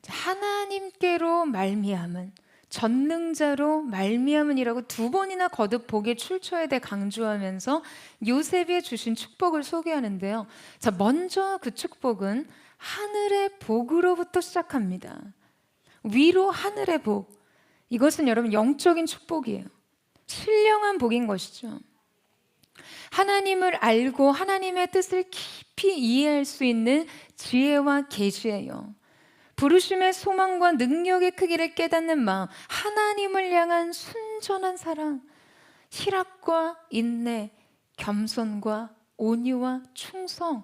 자, 하나님께로 말미암은, 전능자로 말미암은이라고 두 번이나 거듭 복의 출처에 대해 강조하면서 요셉이 주신 축복을 소개하는데요. 자, 먼저 그 축복은 하늘의 복으로부터 시작합니다. 위로 하늘의 복, 이것은 여러분 영적인 축복이에요. 신령한 복인 것이죠. 하나님을 알고 하나님의 뜻을 깊이 이해할 수 있는 지혜와 계시예요. 부르심의 소망과 능력의 크기를 깨닫는 마음, 하나님을 향한 순전한 사랑, 희락과 인내, 겸손과 온유와 충성,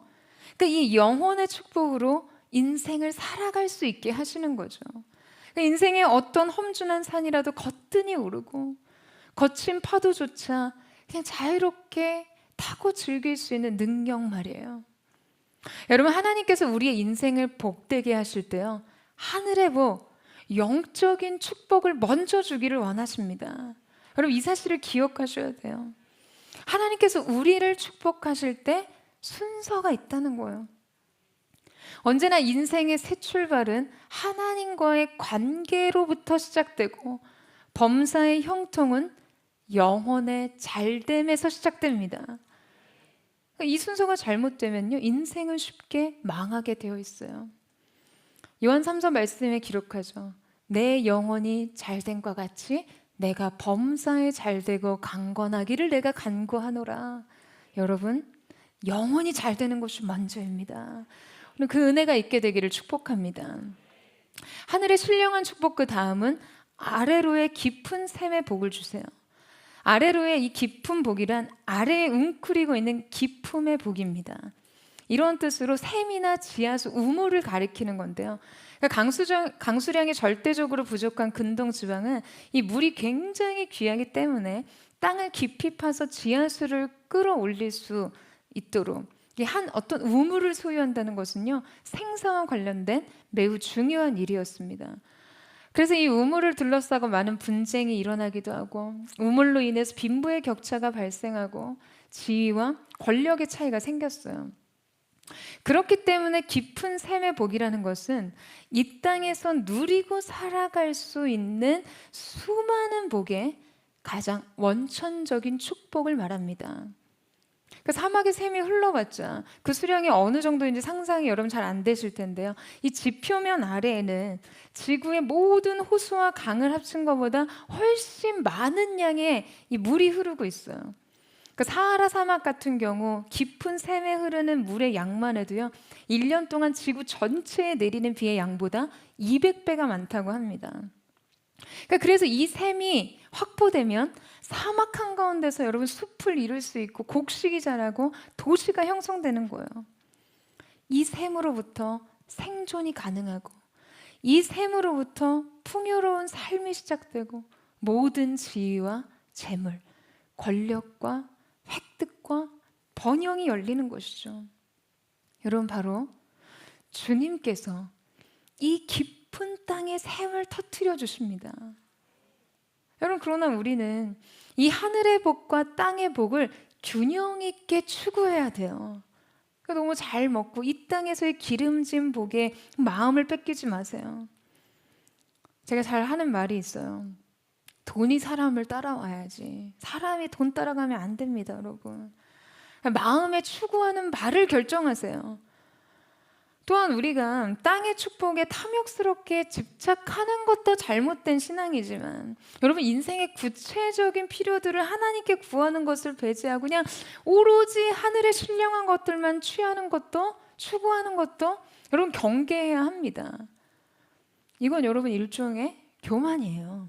그러니까 이 영혼의 축복으로 인생을 살아갈 수 있게 하시는 거죠. 그러니까 인생의 어떤 험준한 산이라도 거뜬히 오르고 거친 파도조차 그냥 자유롭게 타고 즐길 수 있는 능력 말이에요. 여러분, 하나님께서 우리의 인생을 복되게 하실 때요, 하늘의 복, 영적인 축복을 먼저 주기를 원하십니다. 여러분, 이 사실을 기억하셔야 돼요. 하나님께서 우리를 축복하실 때 순서가 있다는 거예요. 언제나 인생의 새 출발은 하나님과의 관계로부터 시작되고 범사의 형통은 영혼의 잘됨에서 시작됩니다. 이 순서가 잘못되면요, 인생은 쉽게 망하게 되어 있어요. 요한 3서 말씀에 기록하죠. 내 영혼이 잘됨과 같이 내가 범사에 잘되고 강건하기를 내가 간구하노라. 여러분, 영혼이 잘되는 것이 먼저입니다. 그 은혜가 있게 되기를 축복합니다. 하늘의 신령한 축복, 그 다음은 아래로의 깊은 샘의 복을 주세요. 아래로의 이 깊은 복이란 아래에 웅크리고 있는 깊음의 복입니다. 이런 뜻으로 샘이나 지하수, 우물을 가리키는 건데요. 그러니까 강수량이 절대적으로 부족한 근동 지방은 이 물이 굉장히 귀하기 때문에 땅을 깊이 파서 지하수를 끌어올릴 수 있도록 이 한 어떤 우물을 소유한다는 것은요, 생사와 관련된 매우 중요한 일이었습니다. 그래서 이 우물을 둘러싸고 많은 분쟁이 일어나기도 하고, 우물로 인해서 빈부의 격차가 발생하고 지위와 권력의 차이가 생겼어요. 그렇기 때문에 깊은 샘의 복이라는 것은 이 땅에서 누리고 살아갈 수 있는 수많은 복의 가장 원천적인 축복을 말합니다. 그 사막의 샘이 흘러봤자 그 수량이 어느 정도인지 상상이 여러분 잘 안 되실 텐데요. 이 지표면 아래에는 지구의 모든 호수와 강을 합친 것보다 훨씬 많은 양의 이 물이 흐르고 있어요. 그 사하라 사막 같은 경우 깊은 샘에 흐르는 물의 양만 해도요, 1년 동안 지구 전체에 내리는 비의 양보다 200배가 많다고 합니다. 그래서 이 샘이 확보되면 사막 한가운데서 여러분 숲을 이룰 수 있고 곡식이 자라고 도시가 형성되는 거예요. 이 샘으로부터 생존이 가능하고, 이 샘으로부터 풍요로운 삶이 시작되고, 모든 지위와 재물, 권력과 획득과 번영이 열리는 것이죠. 여러분, 바로 주님께서 이 깊은 땅의 샘을 터뜨려 주십니다. 여러분, 그러나 우리는 이 하늘의 복과 땅의 복을 균형 있게 추구해야 돼요. 너무 잘 먹고 이 땅에서의 기름진 복에 마음을 뺏기지 마세요. 제가 잘 하는 말이 있어요. 돈이 사람을 따라와야지, 사람이 돈 따라가면 안 됩니다, 여러분. 마음에 추구하는 바를 결정하세요. 또한 우리가 땅의 축복에 탐욕스럽게 집착하는 것도 잘못된 신앙이지만, 여러분, 인생의 구체적인 필요들을 하나님께 구하는 것을 배제하고 그냥 오로지 하늘의 신령한 것들만 취하는 것도, 추구하는 것도 여러분 경계해야 합니다. 이건 여러분 일종의 교만이에요.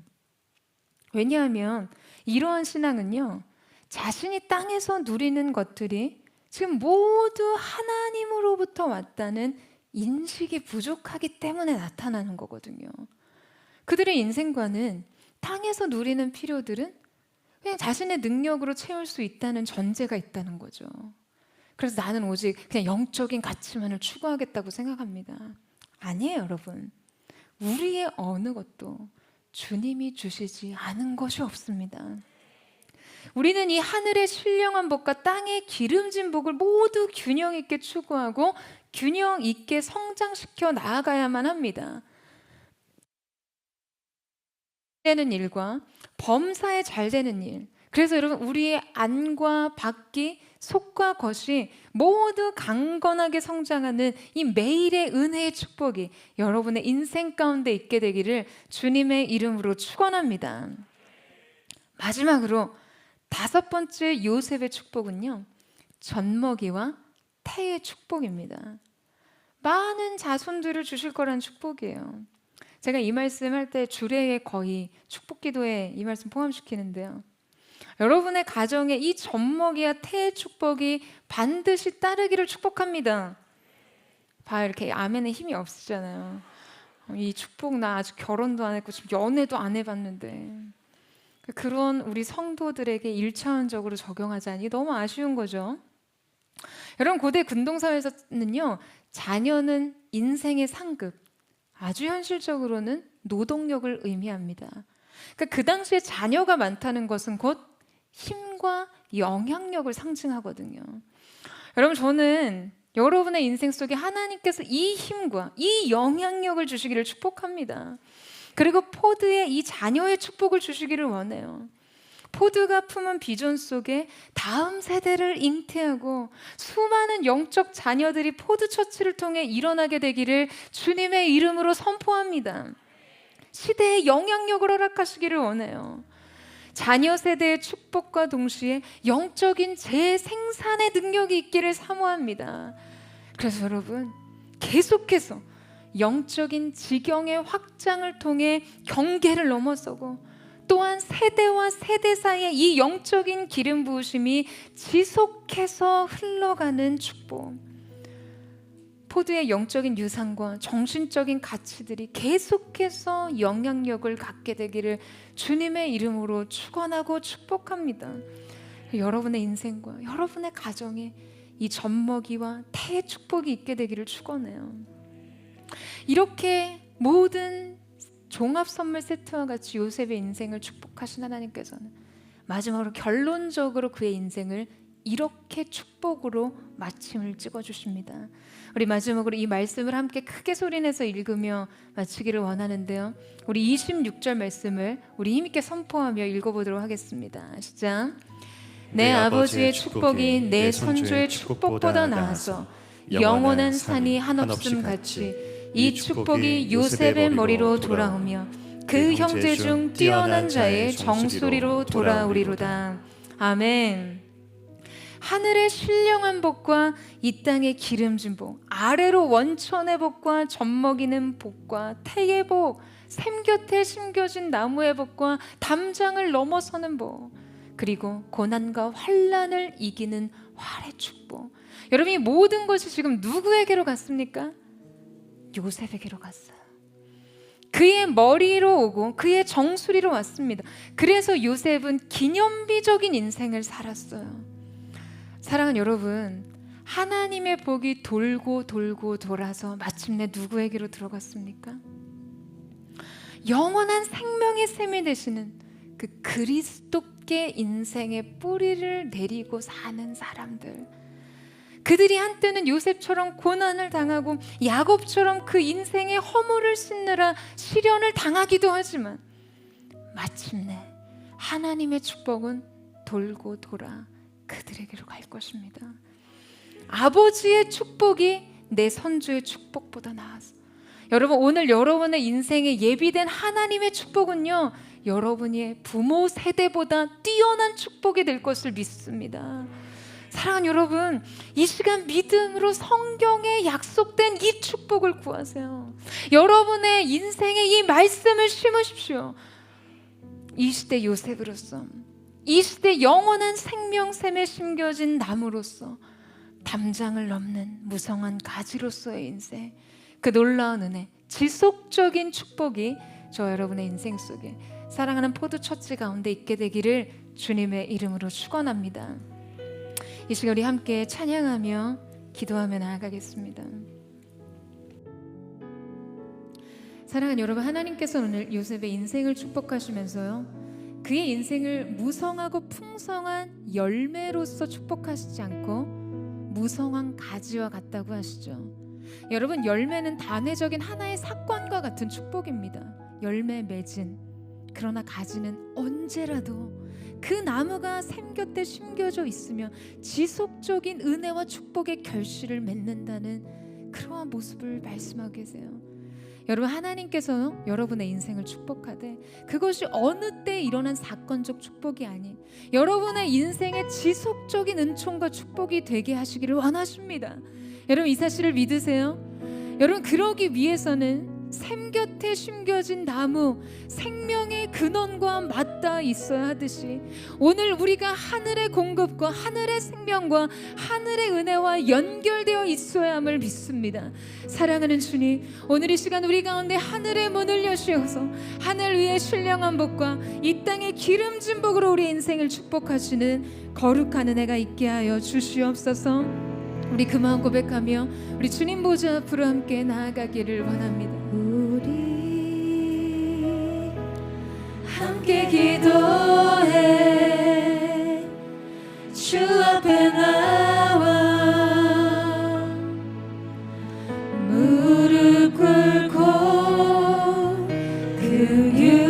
왜냐하면 이러한 신앙은요, 자신이 땅에서 누리는 것들이 지금 모두 하나님으로부터 왔다는 인식이 부족하기 때문에 나타나는 거거든요. 그들의 인생관은 땅에서 누리는 필요들은 그냥 자신의 능력으로 채울 수 있다는 전제가 있다는 거죠. 그래서 나는 오직 그냥 영적인 가치만을 추구하겠다고 생각합니다. 아니에요, 여러분. 우리의 어느 것도 주님이 주시지 않은 것이 없습니다. 우리는 이 하늘의 신령한 복과 땅의 기름진 복을 모두 균형 있게 추구하고 균형 있게 성장시켜 나아가야만 합니다. 되는 일과 범사에 잘 되는 일. 그래서 여러분, 우리의 안과 밖이, 속과 겉이 모두 강건하게 성장하는 이 매일의 은혜의 축복이 여러분의 인생 가운데 있게 되기를 주님의 이름으로 축원합니다. 마지막으로 5번째 요셉의 축복은요, 젖먹이와 태의 축복입니다. 많은 자손들을 주실 거라는 축복이에요. 제가 이 말씀할 때 주례에 거의 축복기도에 이 말씀 포함시키는데요, 여러분의 가정에 이 젖먹이와 태의 축복이 반드시 따르기를 축복합니다. 이렇게 아멘에 힘이 없으잖아요. 이 축복 나 아직 결혼도 안 했고 지금 연애도 안 해봤는데, 그런 우리 성도들에게 1차원적으로 적용하자니 너무 아쉬운 거죠. 여러분, 고대 근동사회에서는요, 자녀는 인생의 상급, 아주 현실적으로는 노동력을 의미합니다. 그 당시에 자녀가 많다는 것은 곧 힘과 영향력을 상징하거든요. 여러분, 저는 여러분의 인생 속에 하나님께서 이 힘과 이 영향력을 주시기를 축복합니다. 그리고 포드의 이 자녀의 축복을 주시기를 원해요. 포드가 품은 비전 속에 다음 세대를 잉태하고 수많은 영적 자녀들이 포드 처치를 통해 일어나게 되기를 주님의 이름으로 선포합니다. 시대에 영향력을 허락하시기를 원해요. 자녀 세대의 축복과 동시에 영적인 재생산의 능력이 있기를 사모합니다. 그래서 여러분, 계속해서 영적인 지경의 확장을 통해 경계를 넘어서고, 또한 세대와 세대 사이에 이 영적인 기름 부으심이 지속해서 흘러가는 축복. 포드의 영적인 유산과 정신적인 가치들이 계속해서 영향력을 갖게 되기를 주님의 이름으로 축원하고 축복합니다. 여러분의 인생과 여러분의 가정에 이 젖먹이와 태의 축복이 있게 되기를 축원해요. 이렇게 모든 종합 선물 세트와 같이 요셉의 인생을 축복하신 하나님께서는 마지막으로 결론적으로 그의 인생을 이렇게 축복으로 마침을 찍어주십니다. 우리 마지막으로 이 말씀을 함께 크게 소리내서 읽으며 마치기를 원하는데요, 우리 26절 말씀을 우리 힘있게 선포하며 읽어보도록 하겠습니다. 시작. 내 아버지의 축복이 내 선조의 축복보다 나아서 영원한 산이 한없음 같이 이 축복이 요셉의 머리로 돌아오며 그 형제 중 뛰어난 자의 정수리로 돌아오리로다. 아멘. 하늘의 신령한 복과 이 땅의 기름진 복, 아래로 원천의 복과 젖먹이는 복과 태의 복, 샘 곁에 심겨진 나무의 복과 담장을 넘어서는 복, 그리고 고난과 환난을 이기는 활의 축복. 여러분, 이 모든 것이 지금 누구에게로 갔습니까? 요셉에게로 갔어요. 그의 머리로 오고 그의 정수리로 왔습니다. 그래서 요셉은 기념비적인 인생을 살았어요. 사랑하는 여러분, 하나님의 복이 돌고 돌고 돌아서 마침내 누구에게로 들어갔습니까? 영원한 생명의 샘이 되시는 그 그리스도께 인생의 뿌리를 내리고 사는 사람들, 그들이 한때는 요셉처럼 고난을 당하고 야곱처럼 그 인생의 허물을 씻느라 시련을 당하기도 하지만 마침내 하나님의 축복은 돌고 돌아 그들에게로 갈 것입니다. 아버지의 축복이 내 선조의 축복보다 나아서, 여러분, 오늘 여러분의 인생에 예비된 하나님의 축복은요, 여러분의 부모 세대보다 뛰어난 축복이 될 것을 믿습니다. 사랑하는 여러분, 이 시간 믿음으로 성경에 약속된 이 축복을 구하세요. 여러분의 인생에 이 말씀을 심으십시오. 이 시대 요셉으로서, 이 시대 영원한 생명샘에 심겨진 나무로서, 담장을 넘는 무성한 가지로서의 인생, 그 놀라운 은혜, 지속적인 축복이 저 여러분의 인생 속에 사랑하는 포도 첫枝 가운데 있게 되기를 주님의 이름으로 축원합니다. 이 시간 우리 함께 찬양하며 기도하며 나아가겠습니다. 사랑하는 여러분, 하나님께서 오늘 요셉의 인생을 축복하시면서요, 그의 인생을 무성하고 풍성한 열매로서 축복하시지 않고 무성한 가지와 같다고 하시죠. 여러분, 열매는 단회적인 하나의 사건과 같은 축복입니다. 열매 맺은, 그러나 가지는 언제라도 그 나무가 샘 곁에 심겨져 있으며 지속적인 은혜와 축복의 결실을 맺는다는 그러한 모습을 말씀하고 계세요. 여러분, 하나님께서 여러분의 인생을 축복하되 그것이 어느 때 일어난 사건적 축복이 아닌 여러분의 인생의 지속적인 은총과 축복이 되게 하시기를 원하십니다. 여러분, 이 사실을 믿으세요? 여러분, 그러기 위해서는 샘 곁에 심겨진 나무, 생명의 근원과 맞닿아 있어야 하듯이 오늘 우리가 하늘의 공급과 하늘의 생명과 하늘의 은혜와 연결되어 있어야 함을 믿습니다. 사랑하는 주님, 오늘 이 시간 우리 가운데 하늘의 문을 여시어서 하늘 위에 신령한 복과 이 땅의 기름진 복으로 우리 인생을 축복하시는 거룩한 은혜가 있게 하여 주시옵소서. 우리 그 마음 고백하며 우리 주님 보좌 앞으로 함께 나아가기를 원합니다. 우리 함께 기도해 주 앞에 나와 무릎 꿇고 긍휼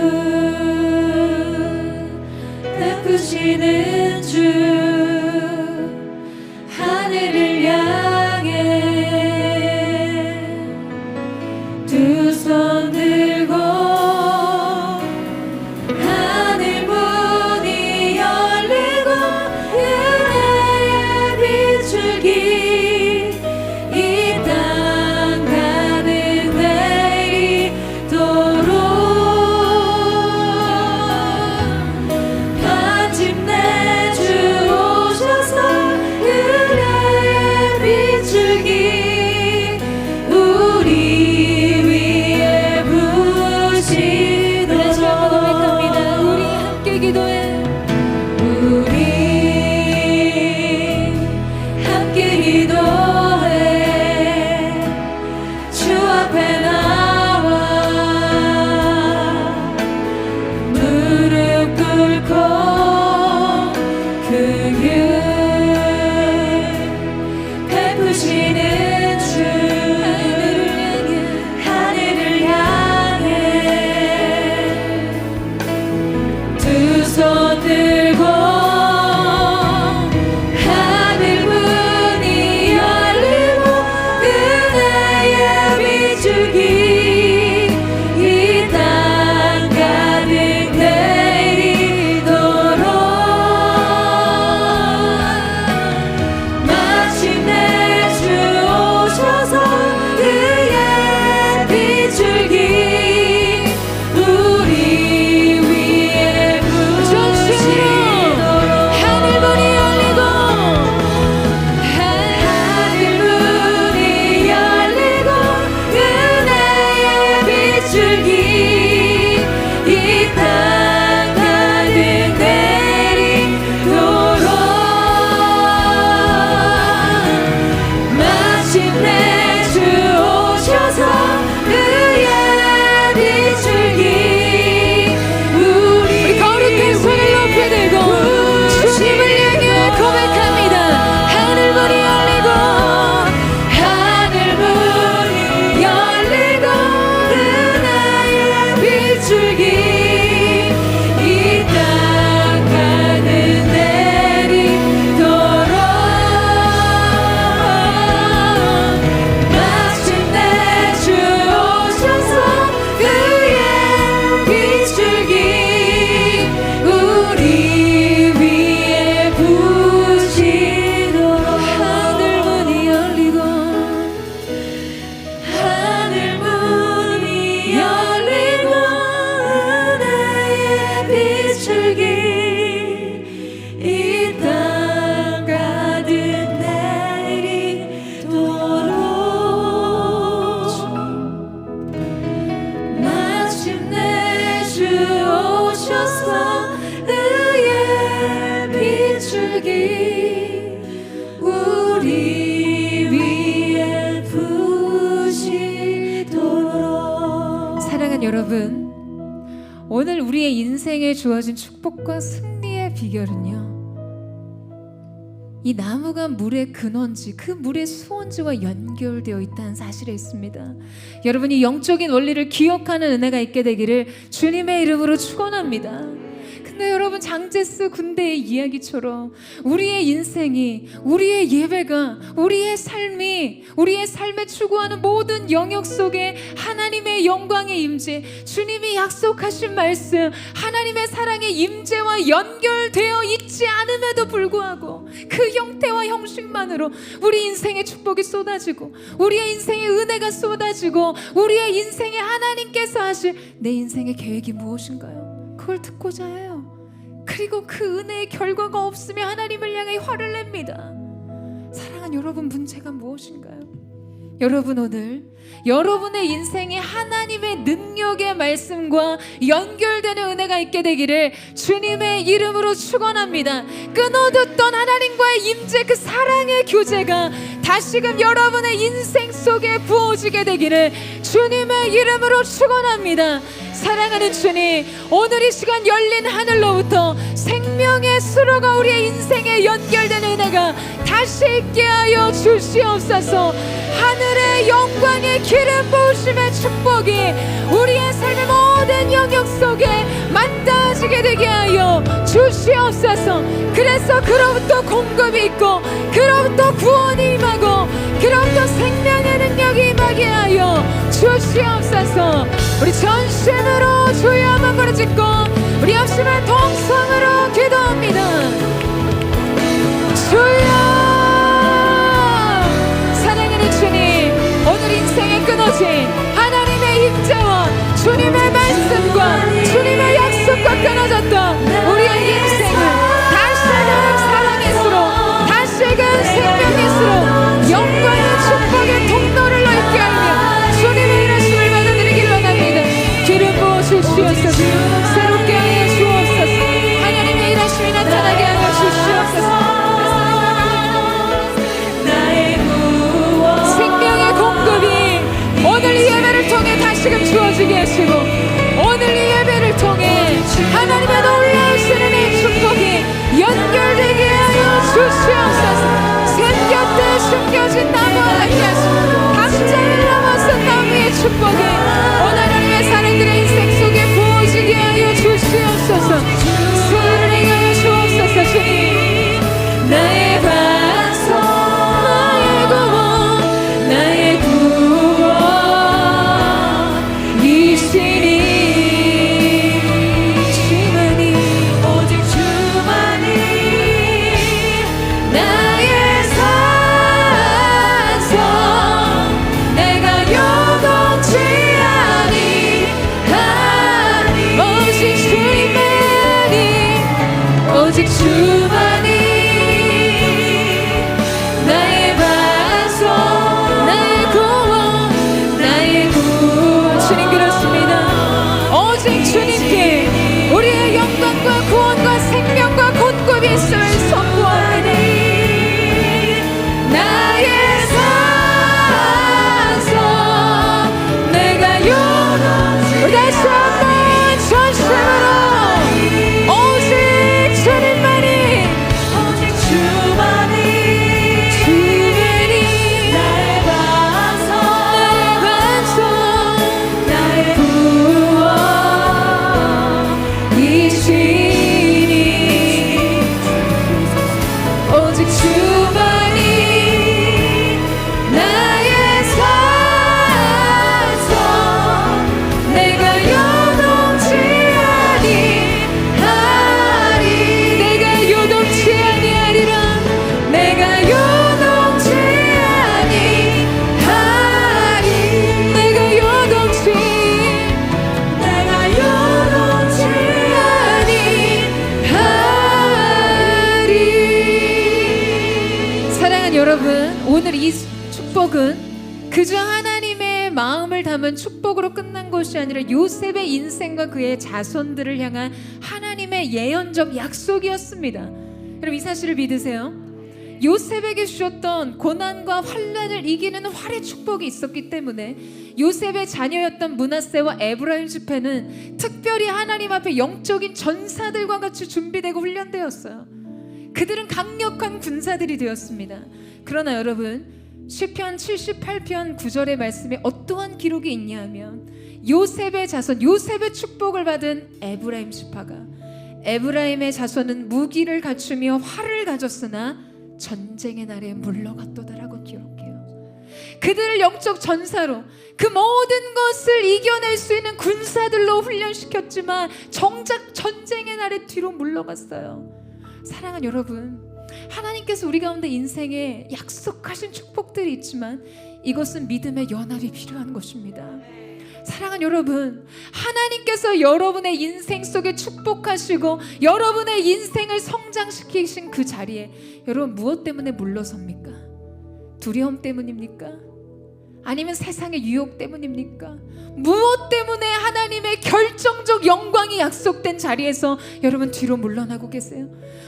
베푸시는 주 하늘을 향해 두 손 들고 하늘 문이 열리고 은혜의 부시는 주 하늘을 향해 두 손 들고 하늘 문이 열리고 은혜의 비추기 이 땅 가득 내리도록 마침내 주 오셔서 그의 비추기 우리 위에 부시도록 하늘 문이 열리고 하늘 문이 열리고 은혜의 비추기 이 땅 가득 내리도록 마침내 주 오셔서 그의 비추기 우리 거룩한 손을 높이 들고 주님을 향해 고백합니다. 하늘 문이 열리고 하늘 문이 열리고 은혜의 비추기 이 땅 가득 내리도록 마침내 주 오셔서 그의 비추기 우리 위에 부시도록 하늘 문이 열리고 하늘 문이 열리고 은혜의 비추기 이 땅 가득 내리도록 마침내 주 오셔서 의의 비추기 우리 위에 부시도록 사랑하는 여러분, 오늘 우리의 인생에 주어진 축복과 승리의 비결은요, 이 나무가 물의 근원지, 그 물의 수원지와 연결되어 있다는 사실에 있습니다. 여러분이 영적인 원리를 기억하는 은혜가 있게 되기를 주님의 이름으로 축원합니다. 근데 여러분, 장제스 군대의 이야기처럼 우리의 인생이, 우리의 예배가, 우리의 삶이, 우리의 삶에 추구하는 모든 영역 속에 하나님의 영광의 임재, 주님이 약속하신 말씀, 하나님의 사랑의 임재와 연결되어 있지 않음에도 불구하고 그 형태와 형식만으로 우리 인생의 축복이 쏟아지고 우리의 인생의 은혜가 쏟아지고 우리의 인생에 하나님께서 하실 내 인생의 계획이 무엇인가요? 그걸 듣고자 해요. 그리고 그 은혜의 결과가 없으면 하나님을 향해 화를 냅니다. 사랑하는 여러분, 문제가 무엇인가요? 여러분, 오늘 여러분의 인생에 하나님의 능력의 말씀과 연결되는 은혜가 있게 되기를 주님의 이름으로 축원합니다. 끊어뒀던 하나님과의 임재, 그 사랑의 교제가 다시금 여러분의 인생 속에 부어지게 되기를 주님의 이름으로 축원합니다. 사랑하는 주님, 오늘 이 시간 열린 하늘로부터 생명의 수로가 우리의 인생에 연결되는 은혜가 다시 있게 하여 주시옵소서. 하늘의 영광의 기름 부으심의 축복이 우리의 삶의 모든 영역 속에 만다지게 되게 하여 주시옵소서. 그래서 그로부터 공급이 있고, 그로부터 구원이 임하고, 그로부터 생명의 능력이 임하게 하여 주시옵소서. 우리 전심으로 주여 한번 부르짖고 우리 합심한 동성으로 기도합니다. 주여, 사랑하는 주님, 오늘 인생에 끊어진 하나님의 임재와 주님의 말씀과 주님의 약속과 끊어졌던 우리의 인생을 다시금 사랑의 수로, 다시금 생명의 수로 영광의 축복의 통로를 넓게 하며 주님의 일하심을 받아들이길 원합니다. 기름 부어 주시옵소서. 새롭게 하여 주옵소서. 하나님의 일하심이 나타나게 하여 주시옵소서. 생명의 공급이 오늘 이 예배를 통해 다시금 주어지게 하시고, 오늘 이 예배를 통해 하나님의 놀라우신 은혜의 축복이 연결되게 하여 주시옵소서. 샘 곁에 숨겨진 나무 오늘 이 축복은 그저 하나님의 마음을 담은 축복으로 끝난 것이 아니라 요셉의 인생과 그의 자손들을 향한 하나님의 예언적 약속이었습니다. 여러분, 이 사실을 믿으세요? 요셉에게 주셨던 고난과 환난을 이기는 활의 축복이 있었기 때문에 요셉의 자녀였던 므낫세와 에브라임 지파는 특별히 하나님 앞에 영적인 전사들과 같이 준비되고 훈련되었어요. 그들은 강력한 군사들이 되었습니다. 그러나 여러분, 시편 78편 9절의 말씀에 어떠한 기록이 있냐 하면 요셉의 자손, 요셉의 축복을 받은 에브라임 지파가 에브라임의 자손은 무기를 갖추며 활을 가졌으나 전쟁의 날에 물러갔도다라고 기록해요. 그들을 영적 전사로 그 모든 것을 이겨낼 수 있는 군사들로 훈련시켰지만 정작 전쟁의 날에 뒤로 물러갔어요. 사랑하는 여러분, 하나님께서 우리 가운데 인생에 약속하신 축복들이 있지만 이것은 믿음의 연합이 필요한 것입니다. 사랑하는 여러분, 하나님께서 여러분의 인생 속에 축복하시고 여러분의 인생을 성장시키신 그 자리에 여러분 무엇 때문에 물러섭니까? 두려움 때문입니까? 아니면 세상의 유혹 때문입니까? 무엇 때문에 하나님의 결정적 영광이 약속된 자리에서 여러분 뒤로 물러나고 계세요?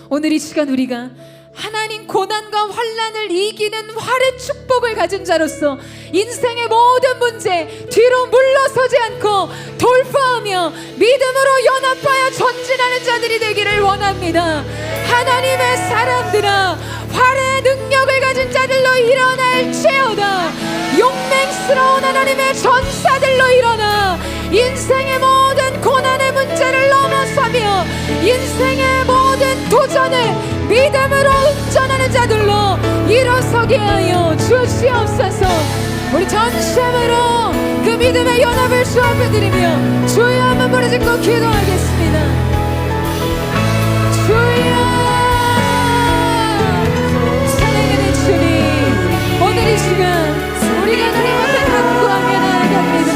오늘 이 시간 우리가 하나님 고난과 환난을 이기는 활의 축복을 가진 자로서 인생의 모든 문제 뒤로 물러서지 않고 돌파하며 믿음으로 연합하여 전진하는 자들이 되기를 원합니다. 하나님의 사람들아, 활의 능력을 가진 자들로 일어날지어다. 용맹스러운 하나님의 전사들로 일어나 인생의 모든 고난의 문제를 넘어서며 인생의 모든 도전을 믿음으로 응전하는 자들로 일어서게 하여 주시옵소서. 우리 전심으로 그 믿음의 연합을 주 앞에 드리며 주여 한번 부르짖고 기도하겠습니다. 주여, 사랑하는 주님, 오늘 이 시간 우리가 하나님 앞에 간구하며 나아갑니다.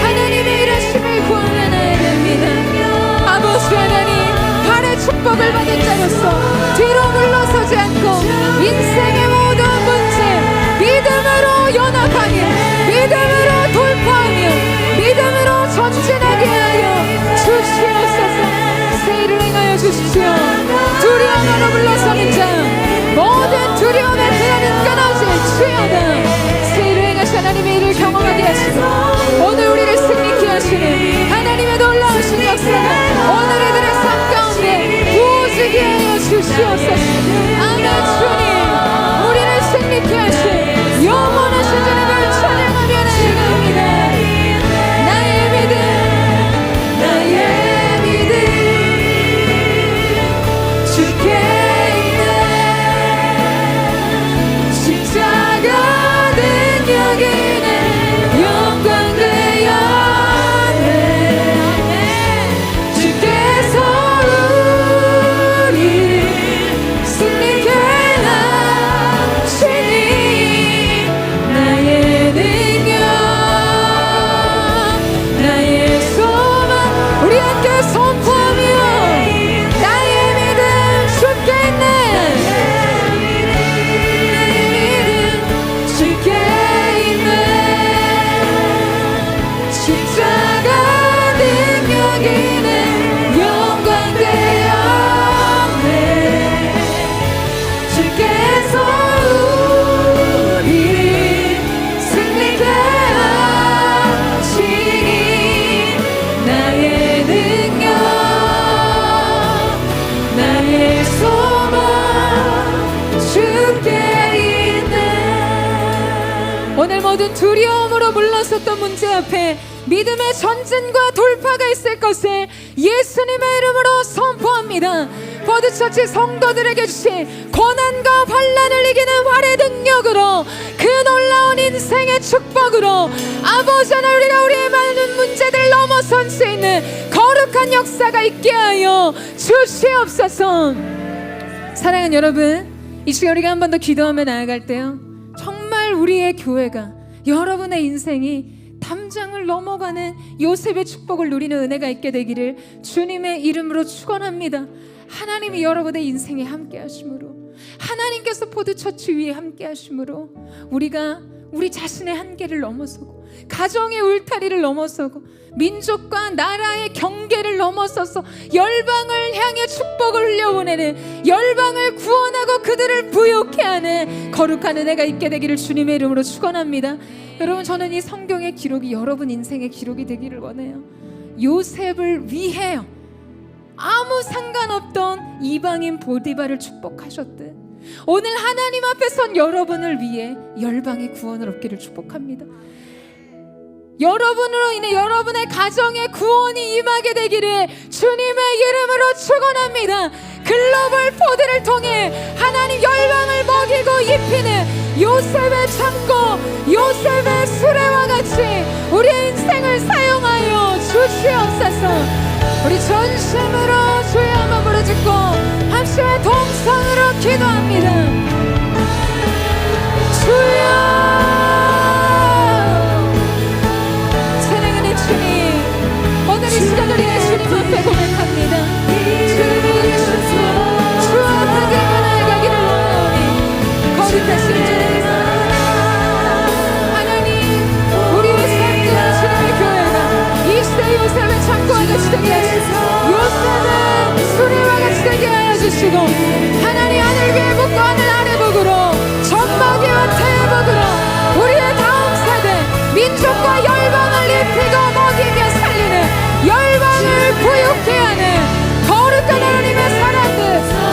하나님의 일하심을 구하며 나아갑니다. 아버지 하나님, 발의 축복을 받은 자로서 뒤로 물러서지 않고 인생의 모든 문제 믿음으로 연합하며 믿음으로 돌파하며 믿음으로 전진하게 하여 주시옵소서. 새 일을 행하여 주십시오. 두려움으로 물러서는 자 모든 두려움의 그날은 끊어질지어다. 새 일을 행하신 하나님의 일을 경험하게 하시고 오늘 우리를 승리케 하시는 하나님의 놀라우신 역사가 오늘 이들의 삶 가운데 부어지게 하여 주시옵소서. 아멘. 주님, 우리를 승리케 하신 영원하신 주님을 찬양하며 나아갑니다. 나의 믿음, 나의 믿음 주께 있는 십자가 능력이는 영광 되었네. 주께서 우리를 승리케 하시니 나의 능력, 나의 소망 우리 함께 선포하며 나의 믿음 주께 있네. 나의 믿음 주께 있네. 십자가 능력이는 영광 되었네. 주께서 우리를 승리케 하시니 나의 능력, 나의 소망 주께 있네. 오늘 모든 두려움으로 물러섰던 문제 앞에 믿음의 전진과 돌파가 있을 것을 예수님의 이름으로 선포합니다. 버드처치 성도들에게 주신 고난과 환난을 이기는 활의 능력으로 그 놀라운 인생의 축복으로 아버지 하나님, 우리가 우리의 많은 문제들 넘어선 수 있는 거룩한 역사가 있게 하여 주시옵소서. 사랑하는 여러분, 이 시간 우리가 한 번 더 기도하며 나아갈 때요, 정말 우리의 교회가 여러분의 인생이 담장을 넘어가는 요셉의 축복을 누리는 은혜가 있게 되기를 주님의 이름으로 축원합니다. 하나님이 여러분의 인생에 함께 하심으로 하나님께서 포도첫 주위에 함께 하심으로 우리가 우리 자신의 한계를 넘어서고 가정의 울타리를 넘어서고 민족과 나라의 경계를 넘어서서 열방을 향해 축복을 흘려보내는, 열방을 구원하고 그들을 부욕해 하는 거룩한 은혜가 있게 되기를 주님의 이름으로 축원합니다. 여러분, 저는 이 성경의 기록이 여러분 인생의 기록이 되기를 원해요. 요셉을 위해요. 아무 상관없던 이방인 보디발을 축복하셨듯 오늘 하나님 앞에 선 여러분을 위해 열방의 구원을 얻기를 축복합니다. 여러분으로 인해 여러분의 가정에 구원이 임하게 되기를 주님의 이름으로 축원합니다. 글로벌 포드를 통해 하나님 열방을 먹이고 입히는 요셉의 창고, 요셉의 수레와 같이 우리의 인생을 사용하여 주시옵소서. 우리 전심으로 주의 한번 부르짖고 합심의 동성으로 기도합니다. 주여, 사랑하는 주님, 오늘 이 시간을 위해 주님 앞에 고백합니다. 주님, 주와 함께 나아가기를 원하오니 거룩하신 주님, 하나님, 우리의 삶과 주님의 교회가 이 시대 요셉의 창고와 같이 되게 하시고 요셉의 수레와 같이 되게 하여 주시고 하나님, 하늘 위에 복고 하늘 아래 복으로 전먹이와 태복으로 우리의 다음 세대 민족과 열방을 입히고 먹이며 살리는, 열방을 부욕해 하는 거룩한 하나님의 사람들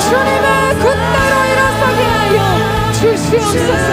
주님의 군대로 일어서게 하여 주시옵소서.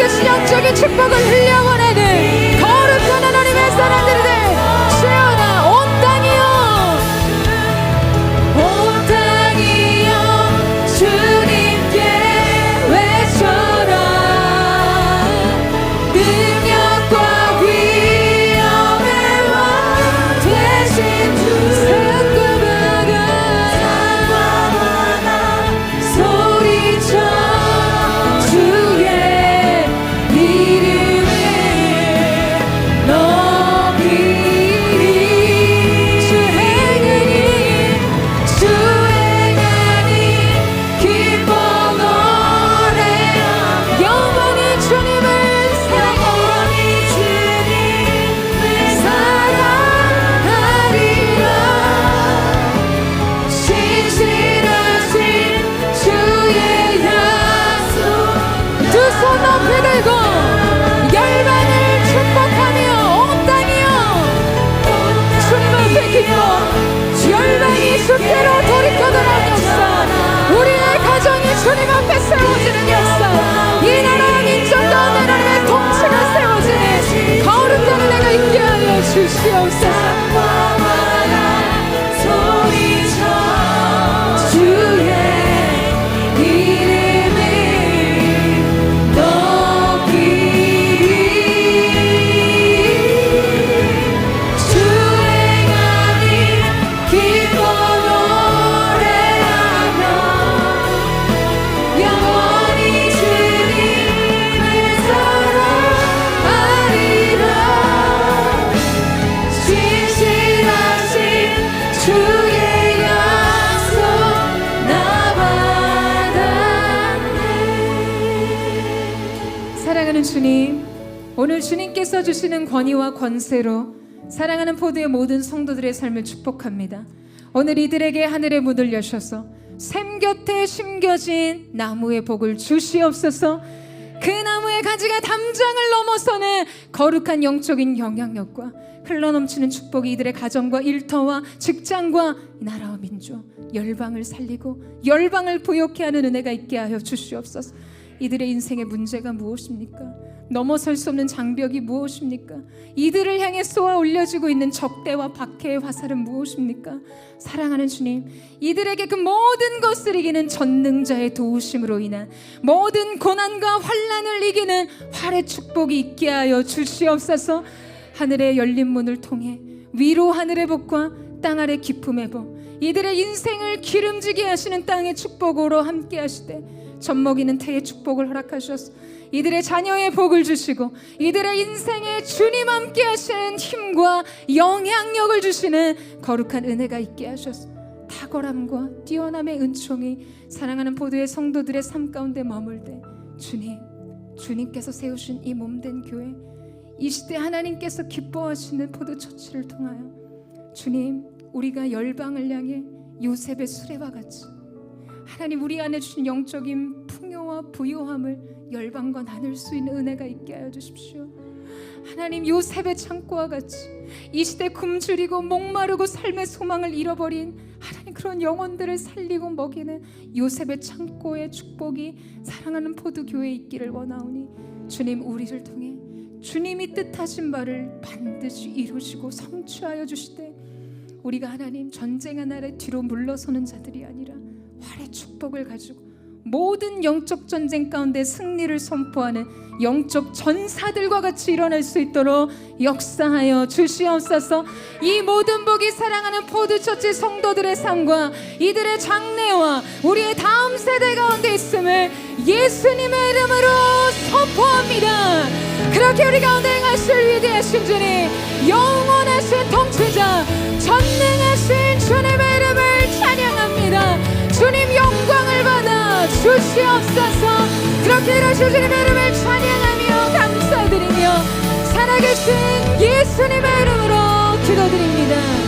신령적인 축복을 흘려보내는 거룩한 하나님의 사람들이 주여나 온 땅이여, 온 땅이여 주님께 외쳐라. 능력과 위엄의 왕 되신 주 상고받아 소리쳐 열방이 주께로 돌이켜 돌아오옵소서. 우리의 가정이 주님 앞에 세워지는 역사, 이 나라와 민족 가운데 하나님의 통치가 세워지는 거룩한 은혜가 있게 하여 주시옵소서. 소리쳐 주의 주님, 오늘 주님께서 주시는 권위와 권세로 사랑하는 포도의 모든 성도들의 삶을 축복합니다. 오늘 이들에게 하늘의 문을 여셔서 샘 곁에 심겨진 나무의 복을 주시옵소서. 그 나무의 가지가 담장을 넘어서는 거룩한 영적인 영향력과 흘러넘치는 축복이 이들의 가정과 일터와 직장과 나라와 민족, 열방을 살리고 열방을 부욕케 하는 은혜가 있게 하여 주시옵소서. 이들의 인생의 문제가 무엇입니까? 넘어설 수 없는 장벽이 무엇입니까? 이들을 향해 쏘아 올려지고 있는 적대와 박해의 화살은 무엇입니까? 사랑하는 주님, 이들에게 그 모든 것을 이기는 전능자의 도우심으로 인한 모든 고난과 환난을 이기는 활의 축복이 있게 하여 주시옵소서. 하늘의 열린 문을 통해 위로 하늘의 복과 땅 아래 기쁨의 복, 이들의 인생을 기름지게 하시는 땅의 축복으로 함께 하시되 젖먹이는 태의 축복을 허락하셔서 이들의 자녀의 복을 주시고 이들의 인생에 주님 함께 하시는 힘과 영향력을 주시는 거룩한 은혜가 있게 하셔서 탁월함과 뛰어남의 은총이 사랑하는 포도의 성도들의 삶 가운데 머물되 주님께서 세우신 이 몸된 교회, 이 시대 하나님께서 기뻐하시는 포도처치를 통하여 주님, 우리가 열방을 향해 요셉의 수레와 같이 하나님 우리 안에 주신 영적인 풍요와 부요함을 열방과 나눌 수 있는 은혜가 있게 하여 주십시오. 하나님, 요셉의 창고와 같이 이 시대 굶주리고 목마르고 삶의 소망을 잃어버린 하나님 그런 영혼들을 살리고 먹이는 요셉의 창고의 축복이 사랑하는 포도교회에 있기를 원하오니 주님, 우리를 통해 주님이 뜻하신 바를 반드시 이루시고 성취하여 주시되 우리가 하나님 전쟁의 날에 뒤로 물러서는 자들이 아니라 활의 축복을 가지고 모든 영적 전쟁 가운데 승리를 선포하는 영적 전사들과 같이 일어날 수 있도록 역사하여 주시옵소서. 이 모든 복이 사랑하는 포도처치 성도들의 삶과 이들의 장래와 우리의 다음 세대 가운데 있음을 예수님의 이름으로 선포합니다. 그렇게 우리 가운데 행하실 위대하신 주님, 영원하신 통치자, 전능하신 주님의 이름을 찬양합니다. 주님 영광을 받아 주시옵소서. 그렇게 이러실 주님의 이름을 찬양하며 감사드리며 살아계신 예수님의 이름으로 기도드립니다.